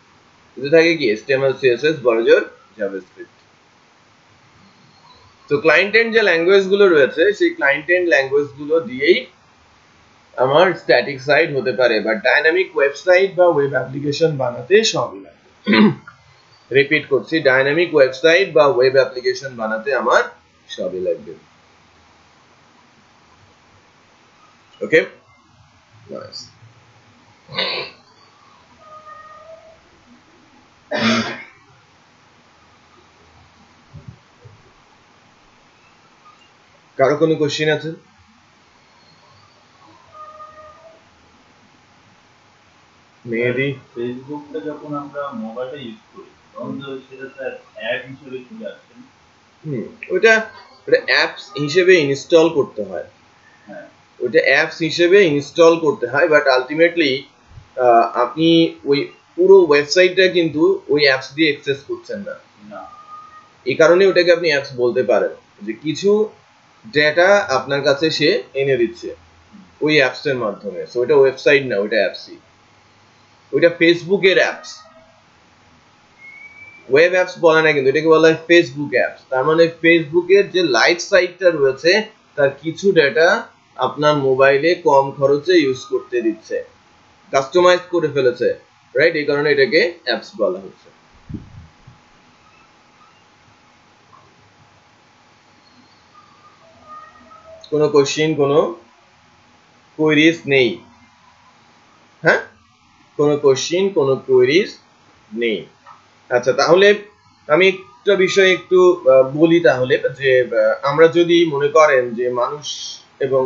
শুধু থাকে কি HTML CSS বড়জোর জাভাস্ক্রিপ্ট। তো ক্লায়েন্ট এন্ড যে ল্যাঙ্গুয়েজ গুলো রয়েছে, সেই ক্লায়েন্ট এন্ড ল্যাঙ্গুয়েজ গুলো দিয়েই আমার স্ট্যাটিক সাইট হতে পারে, বা ডাইনামিক ওয়েবসাইট বা ওয়েব অ্যাপ্লিকেশন বানাতে সবই লাগে। রিপিট করছি, ডাইনামিক ওয়েবসাইট বা ওয়েব অ্যাপ্লিকেশন বানাতে আমার সবই লাগবে। ওকে, নাইস। কারো কোনো কোশ্চেন আছে? মেবি ফেসবুকটা যখন আমরা মোবাইলে ইউজ করি, তখন তো সেটা স্যার অ্যাড হিসেবে চলে আসছে। ওটা অ্যাপস হিসেবে ইনস্টল করতে হয়। হ্যাঁ, ওটা অ্যাপস হিসেবে ইনস্টল করতে হয়, বাট আলটিমেটলি আপনি ওই পুরো ওয়েবসাইটটা কিন্তু ওই অ্যাপস দিয়ে অ্যাক্সেস করছেন না। এই কারণে ওটাকে আপনি অ্যাপস বলতে পারেন, যে কিছু ডেটা আপনার কাছে সে এনে দিচ্ছে ওই অ্যাপস এর মাধ্যমে। সো ওটা ওয়েবসাইট না, ওটা অ্যাপসই। ওইটা ফেসবুকের অ্যাপস, ওয়েব অ্যাপস বলে না, কিন্তু এটাকে বলা হয় ফেসবুক অ্যাপস। তার মানে ফেসবুকের যে লাইভ সাইটটা রয়েছে, তার কিছু ডেটা আপনার মোবাইলে কম খরচে ইউজ করতে দিচ্ছে, কাস্টমাইজ করে ফেলেছে, রাইট? এই কারণে এটাকে অ্যাপস বলা হচ্ছে। কোনো কোশ্চেন, কোনো কোয়েরিজ নেই? হ্যাঁ, কোনো কোশ্চেন, কোনো কোয়েরিজ নেই? আচ্ছা, তাহলে আমি একটা বিষয় একটু বলি তাহলে, যে আমরা যদি মনে করেন যে মানুষ এবং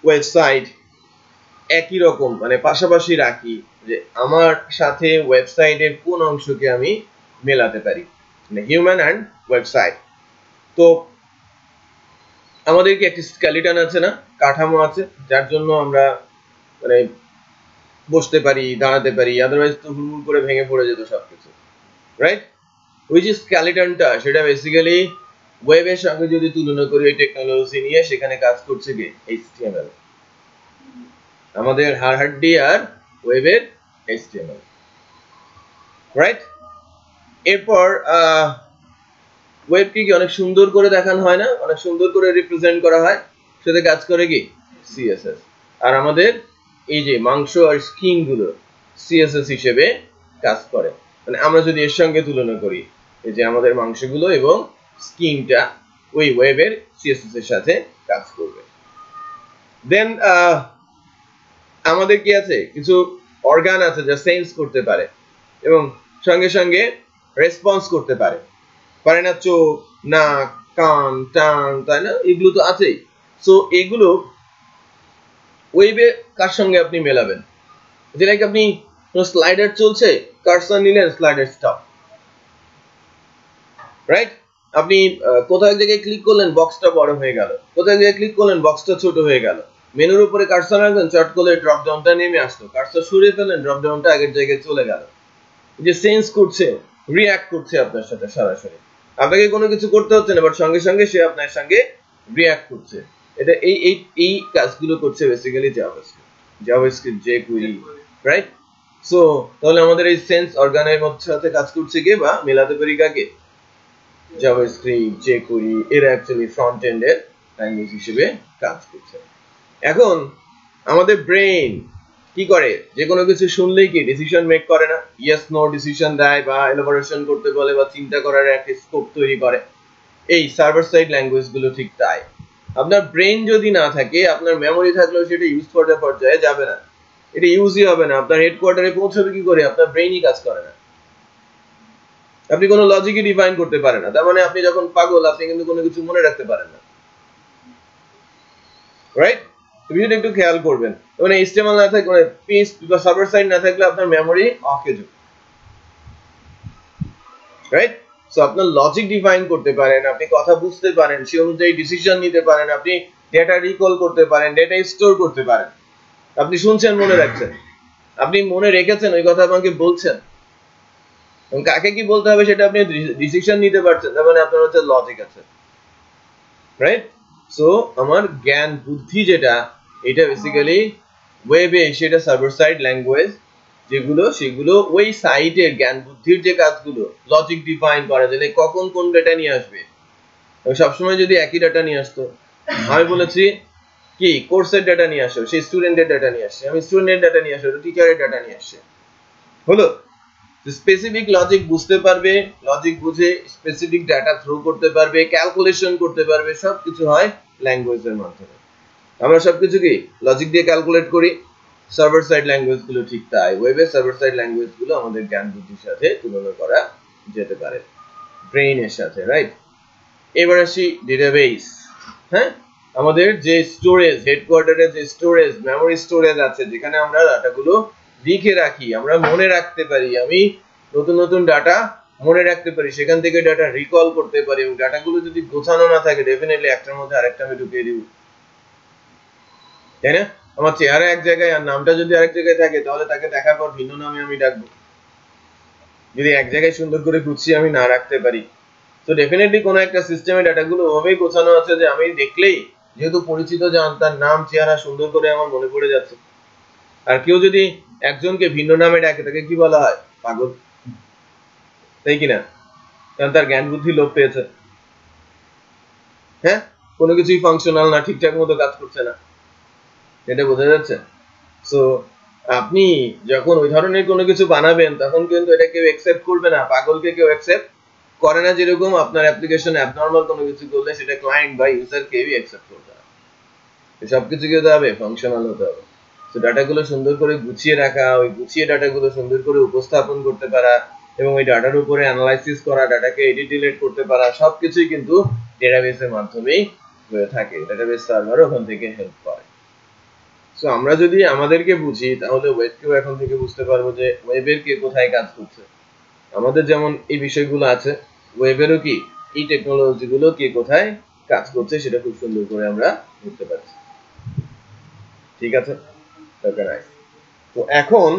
ওয়েবসাইট একই রকম, মানে পাশাপাশি রাখি, যে আমার সাথে ওয়েবসাইটের কোন অংশকে আমি মেলাতে পারি, মানে হিউম্যান অ্যান্ড ওয়েবসাইট। তো আমাদের কি একটি স্কেলিটন আছে না, কাঠামো আছে, যার জন্য আমরা মানে বসতে পারি, দাঁড়াতে পারি, আদারওয়াইজ তো হুড়মুড় করে ভেঙে পড়ে যেত সবকিছু, রাইট? ওই যে স্কেলিটনটা, সেটা বেসিক্যালি ওয়েবের সঙ্গে যদি তুলনা করি এই টেকনোলজি নিয়ে, সেখানে কাজ করছে কি HTML। আমাদের হাড্ডি আর ওয়েবের HTML, রাইট? এরপর ওয়েবকে কি অনেক সুন্দর করে দেখানো হয় না, অনেক সুন্দর করে রিপ্রেজেন্ট করা হয়, সেটা কাজ করে কি CSS। আর আমাদের এই যে মাংস আর স্কিন গুলো CSS হিসেবে কাজ করে। মানে আমরা যদি এর সঙ্গে তুলনা করি, এই যে আমাদের মাংসগুলো এবং স্কিনটা ওই ওয়েবের CSS এর সাথে কাজ করবে। দেন আমাদের কি আছে, কিছু অর্গান আছে যা সেন্স করতে পারে এবং সঙ্গে সঙ্গে রেসপন্স করতে পারে, পারে না? চোখ, নাক, কান, টান, তাই না? এগুলো তো আছেই। সো এগুলো ওয়েবে কার সঙ্গে আপনি মেলাবেন? যে লাইক আপনি স্লাইডার চলছে, কার্সর নিলেন, স্লাইডার স্টপ, রাইট? আপনি কোথাও এক জায়গায় ক্লিক করলেন, বক্সটা বড় হয়ে গেল, কোথাও এক জায়গায় ক্লিক করলেন, বক্সটা ছোট হয়ে গেল, মেনুর উপরে কার্সর রাখলেন, চট করলে ড্রপ ডাউনটা নেমে আসলো, কার্সর সরিয়ে ফেললেন, ড্রপ ডাউনটা আগের জায়গায় চলে গেল। যে সেন্স করছে, রিঅ্যাক্ট করছে আপনার সাথে সরাসরি, আপনাকে কোনো কিছু করতে হচ্ছে না, বাট সঙ্গে সঙ্গে সে আপনার সঙ্গে রিঅ্যাক্ট করছে। এটা এই কাজগুলো করছে basically JavaScript jQuery, right? So তাহলে আমাদের এই সেন্স অর্গানের মধ্যে সাথে কাজ করছে কে, বা মেলাতে পারি কাকে? জাভাস্ক্রিপ্ট, jQuery, এরা অ্যাকচুয়ালি ফ্রন্ট এন্ডের ল্যাঙ্গুয়েজ হিসেবে কাজ করছে। এখন আমাদের ব্রেন কি করে? যে কোনো কিছু শুনলেই কি ডিসিশন মেক করে না? ইয়েস নো ডিসিশন দেয়, বা এলাবোরেশন করতে বলে, বা চিন্তা করার একটা স্কোপ তৈরি করে। এই সার্ভার সাইড ল্যাঙ্গুয়েজ গুলো ঠিক তাই। আপনার ব্রেন যদি না থাকে, আপনার মেমোরি থাকলেও সেটা ইউজ করার পর্যায়ে যাবে না, এটা ইউজই হবে না। আপনার হেডকোয়ার্টারে পৌঁছবে কি করে? আপনার ব্রেনই কাজ করে না, আপনি কোনো লজিকই ডিফাইন করতে পারেন না। তার মানে আপনি যখন পাগল, আপনি কিন্তু কোনো কিছু মনে রাখতে পারেন না, রাইট? বিষয়টা একটু খেয়াল করবেন। মানে HTML না থাকলে, মানে PHP বা সার্ভার সাইড না থাকলে আপনার মেমোরি অকেজ, রাইট? সো আপনার লজিক ডিফাইন করতে পারেন, আপনি কথা বুঝতে পারেন, সেই অনুযায়ী ডিসিশন নিতে পারেন, আপনি ডেটা রিকল করতে পারেন, ডেটা স্টোর করতে পারেন, আপনি শুনছেন, মনে রাখছেন, আপনি মনে রেখেছেন, ওই কথা আমাকে বলছেন, এবং কাকে কি বলতে হবে সেটা আপনি ডিসিশন নিতে পারছেন, তার মানে আপনার হচ্ছে লজিক আছে, রাইট? সো আমার জ্ঞান বুদ্ধি যেটা, এটা বেসিক্যালি ওয়েবে, সেটা সার্ভার সাইড ল্যাঙ্গুয়েজ যেগুলো, সেগুলো ওই সাইটের জ্ঞান বুদ্ধির যে কাজগুলো, লজিক ডিফাইন করা যায়, কখন কোন ডেটা নিয়ে আসবে। সবসময় যদি একই ডেটা নিয়ে আসতো, আমি বলেছি কি কোর্সের ডেটা নিয়ে আসো, সেই স্টুডেন্টের ডেটা নিয়ে আসছে, আমি স্টুডেন্টের ডেটা নিয়ে আসো, টিচারের ডেটা নিয়ে আসছে, হলো? স্পেসিফিক লজিক বুঝতে পারবে, লজিক বুঝে স্পেসিফিক ডাটা থ্রো করতে পারবে, ক্যালকুলেশন করতে পারবে, সবকিছু হয় ল্যাঙ্গুয়েজের মাধ্যমে। আমরা সবকিছু কি লজিক দিয়ে ক্যালকুলেট করি। সার্ভার সাইড ল্যাঙ্গুয়েজ গুলো ঠিক তাই, ওয়েবের সার্ভার সাইড ল্যাঙ্গুয়েজ গুলো আমাদের জ্ঞান বুদ্ধির সাথে তুলনা করা যেতে পারে, ব্রেইনের সাথে, রাইট? এবার আসি ডেটাবেস। হ্যাঁ, আমাদের যে স্টোরেজ, হেডকোয়ার্টারে যে স্টোরেজ, মেমোরি স্টোরেজ আছে, যেখানে আমরা ডাটাগুলো লিখে রাখি, আমরা মনে রাখতে পারি, আমি নতুন নতুন ডাটা মনে রাখতে পারি, সেখান থেকে ডাটা রিকল করতে পারি, এবং ডাটাগুলো যদি গোছানো না থাকে, ডেফিনেটলি একটার মধ্যে আরেকটা আমি ঢুকিয়ে দিব, তাই না? আমার চেহারা এক জায়গায় আর নামটা যদি আরেক জায়গায় থাকে, তাহলে তাকে দেখার পর ভিন্ন নামে আমি ডাকবো, যদি এক জায়গায় সুন্দর করে গুছিয়ে আমি না রাখতে পারি। তো ডেফিনেটলি কোনো একটা সিস্টেমে ডাটাগুলো ওভাবেই গোছানো আছে যে আমি দেখলেই, যেহেতু পরিচিত জান, তার নাম চেহারা সুন্দর করে আমার মনে পড়ে যাচ্ছে। আর কেউ যদি একজনকে ভিন্ন নামে ডাকে, তাকে কি বলা হয়? পাগল, তাই কিনা? কারণ তার জ্ঞান বুদ্ধি লোপ পেয়েছে। হ্যাঁ, কোনো কিছুই ফাংশনাল না, ঠিকঠাক মতো কাজ করছে না, এটা বোঝা যাচ্ছে। সো আপনি যখন ওই ধরনের কোনো কিছু বানাবেন, তখন কিন্তু এটা কেউ অ্যাকসেপ্ট করবে না, পাগলকে কেউ অ্যাকসেপ্ট করে না। যেরকম আপনার অ্যাপ্লিকেশন অ্যাবনরমাল কোনো কিছু করলে সেটা ক্লায়েন্ট বা ইউজার কেউই অ্যাকসেপ্ট করবে না। সবকিছু কি হতে হবে? ফাংশনাল হতে হবে। তো ডাটাগুলো সুন্দর করে গুছিয়ে রাখা, ওই গুছিয়ে ডাটাগুলো সুন্দর করে উপস্থাপন করতে পারা, এবং ওই ডাটার উপরে অ্যানালাইসিস করা, ডাটাকে এডিট ডিলিট করতে পারা, সবকিছুই কিন্তু ডেটাবেসের মাধ্যমেই হয়ে থাকে। ডেটাবেস সার্ভার ওখান থেকে হেল্প করে। সো আমরা যদি আমাদেরকে বুঝি, তাহলে ওয়েবকেও এখন থেকে বুঝতে পারবো যে ওয়েবের কে কোথায় কাজ করছে। আমাদের যেমন এই বিষয়গুলো আছে, ওয়েবেরও কি এই টেকনোলজি গুলো কে কোথায় কাজ করছে, সেটা খুব সুন্দর করে আমরা বুঝতে পারছি। ঠিক আছে, তো এখন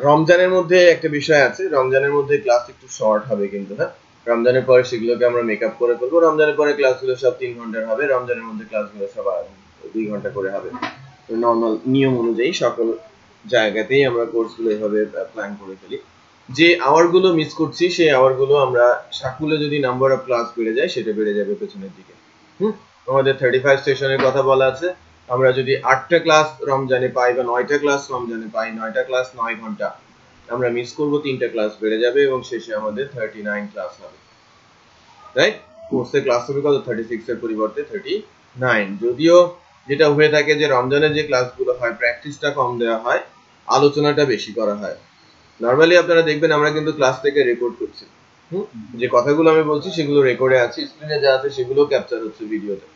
রমজানের মধ্যে একটা বিষয় আছে, রমজানের মধ্যে ক্লাস একটু শর্ট হবে কিন্তু, হ্যাঁ, রমজানের পরে সেগুলোকে আমরা মেকআপ করে ফেলবো। রমজানের পরে ক্লাসগুলো সব 3 ঘন্টার হবে, রমজানের মধ্যে ক্লাসগুলো সব 2 ঘন্টা করে হবে। নর্মাল নিয়ম অনুযায়ী সকল জায়গাতেই আমরা কোর্সগুলো এভাবে প্ল্যান করে ফেলি। যে আওয়ারগুলো মিস করছি সেই আওয়ারগুলো আমরা সাকুলে যদি নাম্বার অফ ক্লাস বেড়ে যায় সেটা বেড়ে যাবে পেছনের দিকে। আমাদের 35 সেশনের কথা বলা আছে। আমরা যদি 8টা ক্লাস রমজানে পাই বা 9টা ক্লাস রমজানে পাই, 9টা ক্লাস 9 ঘন্টা আমরা মিস করব, 3টা ক্লাস বেড়ে যাবে এবং শেষে আমাদের 39 ক্লাস হবে। রাইট? কোর্সে ক্লাস হবে কত? 36 এর পরিবর্তে 39। যদিও যেটা হয়ে থাকে যে রমজানে যে ক্লাসগুলো হয় প্র্যাকটিসটা কম দেওয়া হয়, আলোচনাটা বেশি করা হয়। নরমালি আপনারা দেখবেন আমরা কিন্তু ক্লাস থেকে রেকর্ড করছি। যে কথাগুলো আমি বলছি সেগুলো রেকর্ডে আছে, স্ক্রিনে যা আছে সেগুলো ক্যাপচার হচ্ছে ভিডিওতে।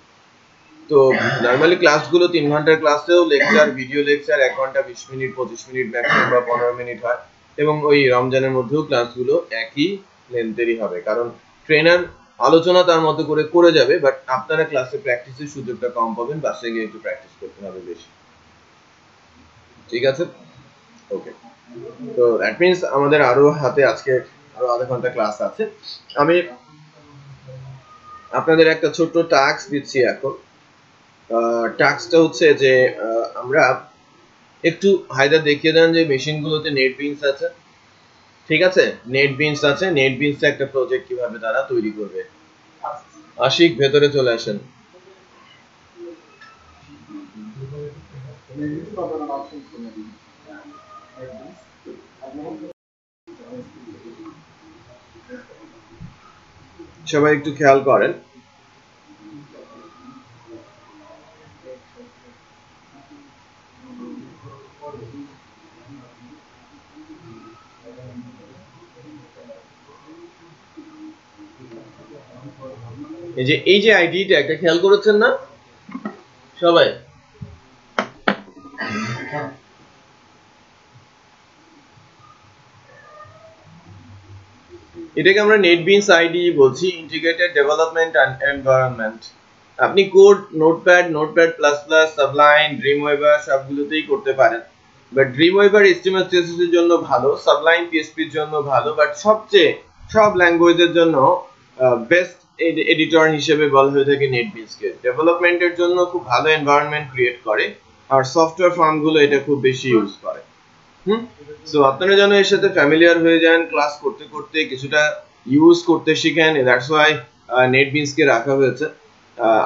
তো নরমালি ক্লাসগুলো 3 ঘন্টার ক্লাসেও লেকচার, ভিডিও লেকচার 1 ঘন্টা 20 মিনিট 25 মিনিট ম্যাক্সিমাম বা 15 মিনিট হয়, এবং ওই রমজানের মধ্যেও ক্লাসগুলো একই লেন্থেরই হবে, কারণ ট্রেনার আলোচনা তার মতো করে করে যাবে, বাট আপনারা ক্লাসে প্র্যাকটিসের সুযোগটা কম পাবেন, বাসায় গিয়ে একটু প্র্যাকটিস করতে হবে বেশি। ঠিক আছে? ওকে, তো দ্যাট মিন্স আমাদের আরো হাতে আজকে আরো আধা ঘন্টা ক্লাস আছে। আমি আপনাদের একটা ছোট্ট টাস্ক দিচ্ছি এখন। টাস্কটা হচ্ছে যে আমরা একটু হায়দার দেখিয়ে দেন যে মেশিনগুলোতে নেটবিনস আছে। ঠিক আছে, নেটবিনস আছে, নেটবিনস একটা প্রজেক্ট কিভাবে তারা তৈরি করবে। আশিক ভেতরে চলে আসেন। সবাই একটু খেয়াল করেন, এই যে আইডিটা একটা খেয়াল করেছেন না সবাই? এটাকে আমরা নেটবিনস আইডি বলছি, ইন্টিগ্রেটেড ডেভেলপমেন্ট এনভায়রনমেন্ট। আপনি code Notepad, Notepad plus plus, Sublime, Dreamweaver সবগুলোতেই করতে পারেন, বাট ড্রিমওয়েভার HTML CSS এর জন্য ভালো, সাবলাইম PHP এর জন্য ভালো, বাট সবচেয়ে সব ল্যাঙ্গুয়েজের জন্য বেস্ট এডিটর হিসেবে বলা হয়ে থাকে নেটবিনসকে। ডেভেলপমেন্টের জন্য খুব ভালো এনভায়রনমেন্ট ক্রিয়েট করে, আর সফটওয়্যার ফার্মগুলো এটা খুব বেশি ইউজ করে। সো আপনারা যেন এর সাথে ফ্যামিলিয়ার হয়ে যান, ক্লাস করতে করতে কিছুটা ইউজ করতে শিখেন। দ্যাটস ওয়াই নেটবিনসকে রাখা হয়েছে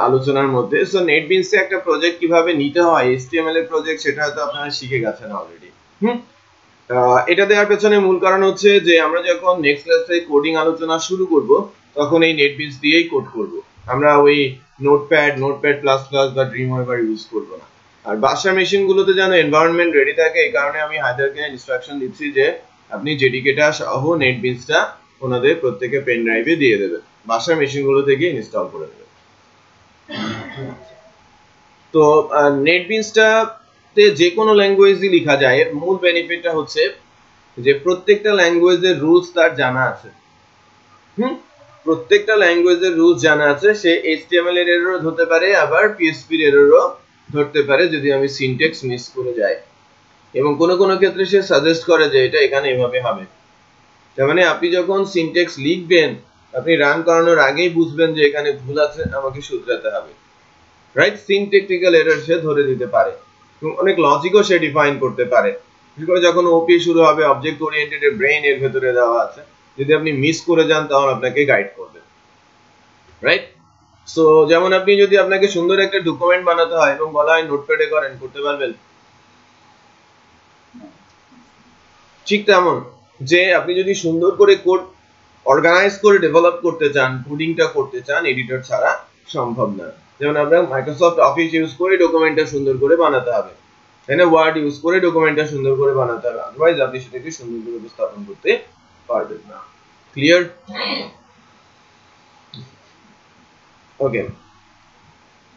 আলোচনার মধ্যে। সো নেটবিনসে একটা প্রজেক্ট কিভাবে নিতে হয়, HTML এর প্রজেক্ট, সেটা হয়তো আপনারা শিখে গেছেন অলরেডি। এটা দেওয়ার পেছনে মূল কারণ হচ্ছে যে আমরা যখন নেক্সট ক্লাসে কোডিং আলোচনা শুরু করব তখন এই নেটবিনস দিয়েই কোড করব, আমরা ওই নোটপ্যাড, নোটপ্যাড প্লাস প্লাস বা ড্রিমওয়েভার ইউজ করব না। আর বাসার মেশিনগুলোতে যেন এনভায়রনমেন্ট রেডি থাকে, এই কারণে আমি হায়দারকে ইনস্ট্রাকশন দিচ্ছি যে আপনি জেডিকেটা সহ নেটবিনসটা ওনাদের প্রত্যেকে পেন ড্রাইভে দিয়ে দেবেন, বাসার মেশিনগুলো থেকে ইনস্টল করে দেবেন। তো নেটবিনসটাতে যে কোনো ল্যাঙ্গুয়েজই লেখা যায়, এর মূল বেনিফিটটা হচ্ছে যে প্রত্যেকটা ল্যাঙ্গুয়েজের রুলস তার জানা আছে। প্রত্যেকটা ল্যাঙ্গুয়েজের রুলস জানা আছে। সে HTML এর এররও ধরতে পারে, আবার PHP এর এররও ধরতে পারে যদি আমি সিনট্যাক্স মিস করে যাই, এবং কোনো কোনো ক্ষেত্রে সে সাজেস্ট করে যে এটা এখানে এভাবে হবে। তার মানে আপনি যখন সিনট্যাক্স লিখবেন আপনি রান করানোর আগেই বুঝবেন যে এখানে ভুল আছে, আমাকে শুধরাতে হবে। রাইট? সিনট্যাকটিক্যাল এরর সে ধরে দিতে পারে, এবং অনেক লজিকও সে ডিফাইন করতে পারে। যখন ওপি শুরু হবে, অবজেক্ট ওরিয়েন্টেড এর ব্রেইন এর ভেতরে দেওয়া আছে, যদি আপনি মিস করে যান তাহলে আপনাকে গাইড করবে। রাইট? সো যেমন আপনি যদি আপনাকে সুন্দর একটা ডকুমেন্ট বানাতে হয় এবং বলা হয় নোটপ্যাডে করেন, করতে পারবেন? ঠিক তেমন যে আপনি যদি সুন্দর করে কোড অর্গানাইজ করে ডেভেলপ করতে চান, কোডিংটা করতে চান, এডিটর ছাড়া সম্ভব না। যেমন আপনার মাইক্রোসফট অফিস ইউজ করে ডকুমেন্টটা সুন্দর করে বানাতে হবে, তাই না? ওয়ার্ড ইউজ করে ডকুমেন্টটা সুন্দর করে বানাতে হবে, আদারওয়াইজ আপনি সেটাকে সুন্দর করে উপস্থাপন করতে পারবেন না। ক্লিয়ার? ওকে,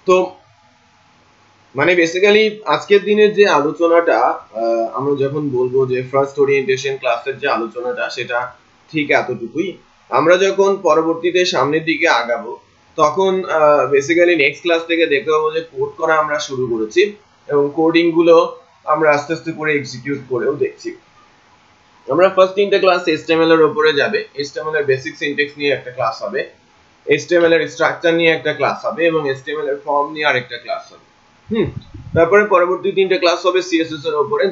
তো মানে বেসিক্যালি আজকের দিনের যে আলোচনাটা আমরা যখন বলবো যে ফার্স্ট ওরিয়েন্টেশন ক্লাসের যে আলোচনাটা, সেটা ঠিক এতটুকুই। আমরা যখন পরবর্তীতে সামনের দিকে আগাবো তখন বেসিক্যালি নেক্সট ক্লাস থেকে দেখতে পাবো যে কোড করা আমরা শুরু করেছি, এবং কোডিং গুলো আমরা আস্তে আস্তে করে এক্সিকিউট করেও দেখছি। আমরা ফার্স্ট তিনটা ক্লাস HTML এর উপরে যাবে। HTML এর বেসিক সিনট্যাক্স নিয়ে একটা ক্লাস হবে, HTML এর স্ট্রাকচার নিয়ে একটা ক্লাস হবে এবং HTML এর ফর্ম নিয়ে আরেকটা ক্লাস হবে। তারপরে পরবর্তী তিনটা ক্লাস হবে CSS এর উপরে।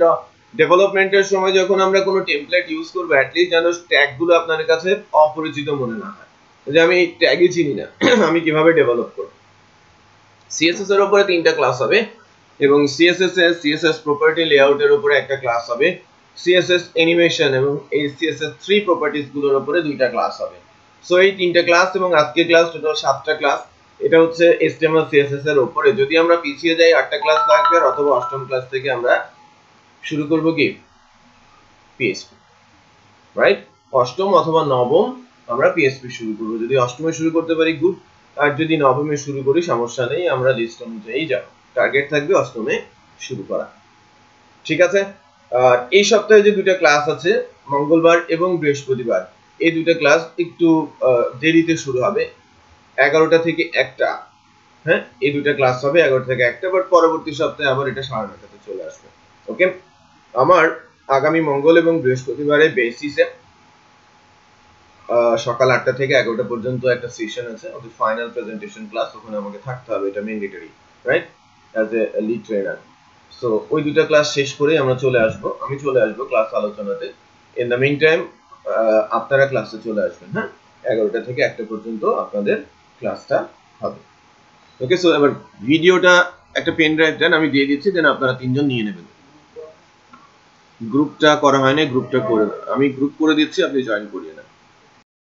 ডেভেলপমেন্টের সময় যখন আমরা কোনো টেমপ্লেট ইউজ করব, অ্যাটলিস্ট যেন ট্যাগগুলো আপনাদের কাছে অপরিচিত মনে না হয়, যে আমি ট্যাগই চিনি না আমি কিভাবে ডেভেলপ করব। CSS এর উপরে তিনটা ক্লাস হবে এবং CSS প্রপার্টি লেআউটের উপরে একটা ক্লাস হবে, CSS অ্যানিমেশন এবং এই CSS3 প্রপার্টিজ গুলোর উপরে দুইটা ক্লাস হবে। সো এই তিনটা ক্লাস এবং আজকের ক্লাস টোটাল 7টা ক্লাস। এটা হচ্ছে HTML CSS এর উপরে। যদি আমরা পিছিয়ে যাই 8টা ক্লাস লাগবে, অথবা 8ম ক্লাস থেকে আমরা শুরু করব কি PHP, রাইট? 8ম অথবা 9ম আমরা PHP শুরু করব। যদি 8মে শুরু করতে পারি গুড, আর যদি 9মে শুরু করি সমস্যা নেই, আমরা লিস্ট অনুযায়ী যাব। টার্গেট থাকবে 8মে শুরু করা, ঠিক আছে? আর এই সপ্তাহে যে দুটো ক্লাস আছে, মঙ্গলবার এবং বৃহস্পতিবার, এই দুটো ক্লাস একটু দেরিতে শুরু হবে, 11টা থেকে 1টা। হ্যাঁ, এই দুটো ক্লাস হবে 11টা থেকে 1টা, বাট পরবর্তী সপ্তাহে আবার এটা 9:30টাতে চলে আসবে। ওকে, আমার আগামী মঙ্গল এবং বৃহস্পতিবারে বেসিসে সকাল 8টা থেকে 11টা পর্যন্ত একটা সেশন আছে, ওদের ফাইনাল প্রেজেন্টেশন ক্লাস। ওখানে আমাকে থাকতে হবে, এটা mandatory, right, as a lead trainer. So ওই দুটো ক্লাস শেষ করে আমি চলে আসবো ক্লাস আলোচনাতে। ইন দ্য মিন টাইম আপনারা ক্লাসে চলে আসবেন। হ্যাঁ, 11টা থেকে 1টা পর্যন্ত আপনাদের ক্লাসটা হবে। ওকে, সো এবার ভিডিওটা একটা পেন ড্রাইভ দেন, আমি দিয়ে দিচ্ছি, দেন আপনারা 3জন নিয়ে নেবেন। গ্রুপটা করা হয়নি, গ্রুপটা করে আমি গ্রুপ করে দিচ্ছি, আপনি জয়েন করিয়ে নেন।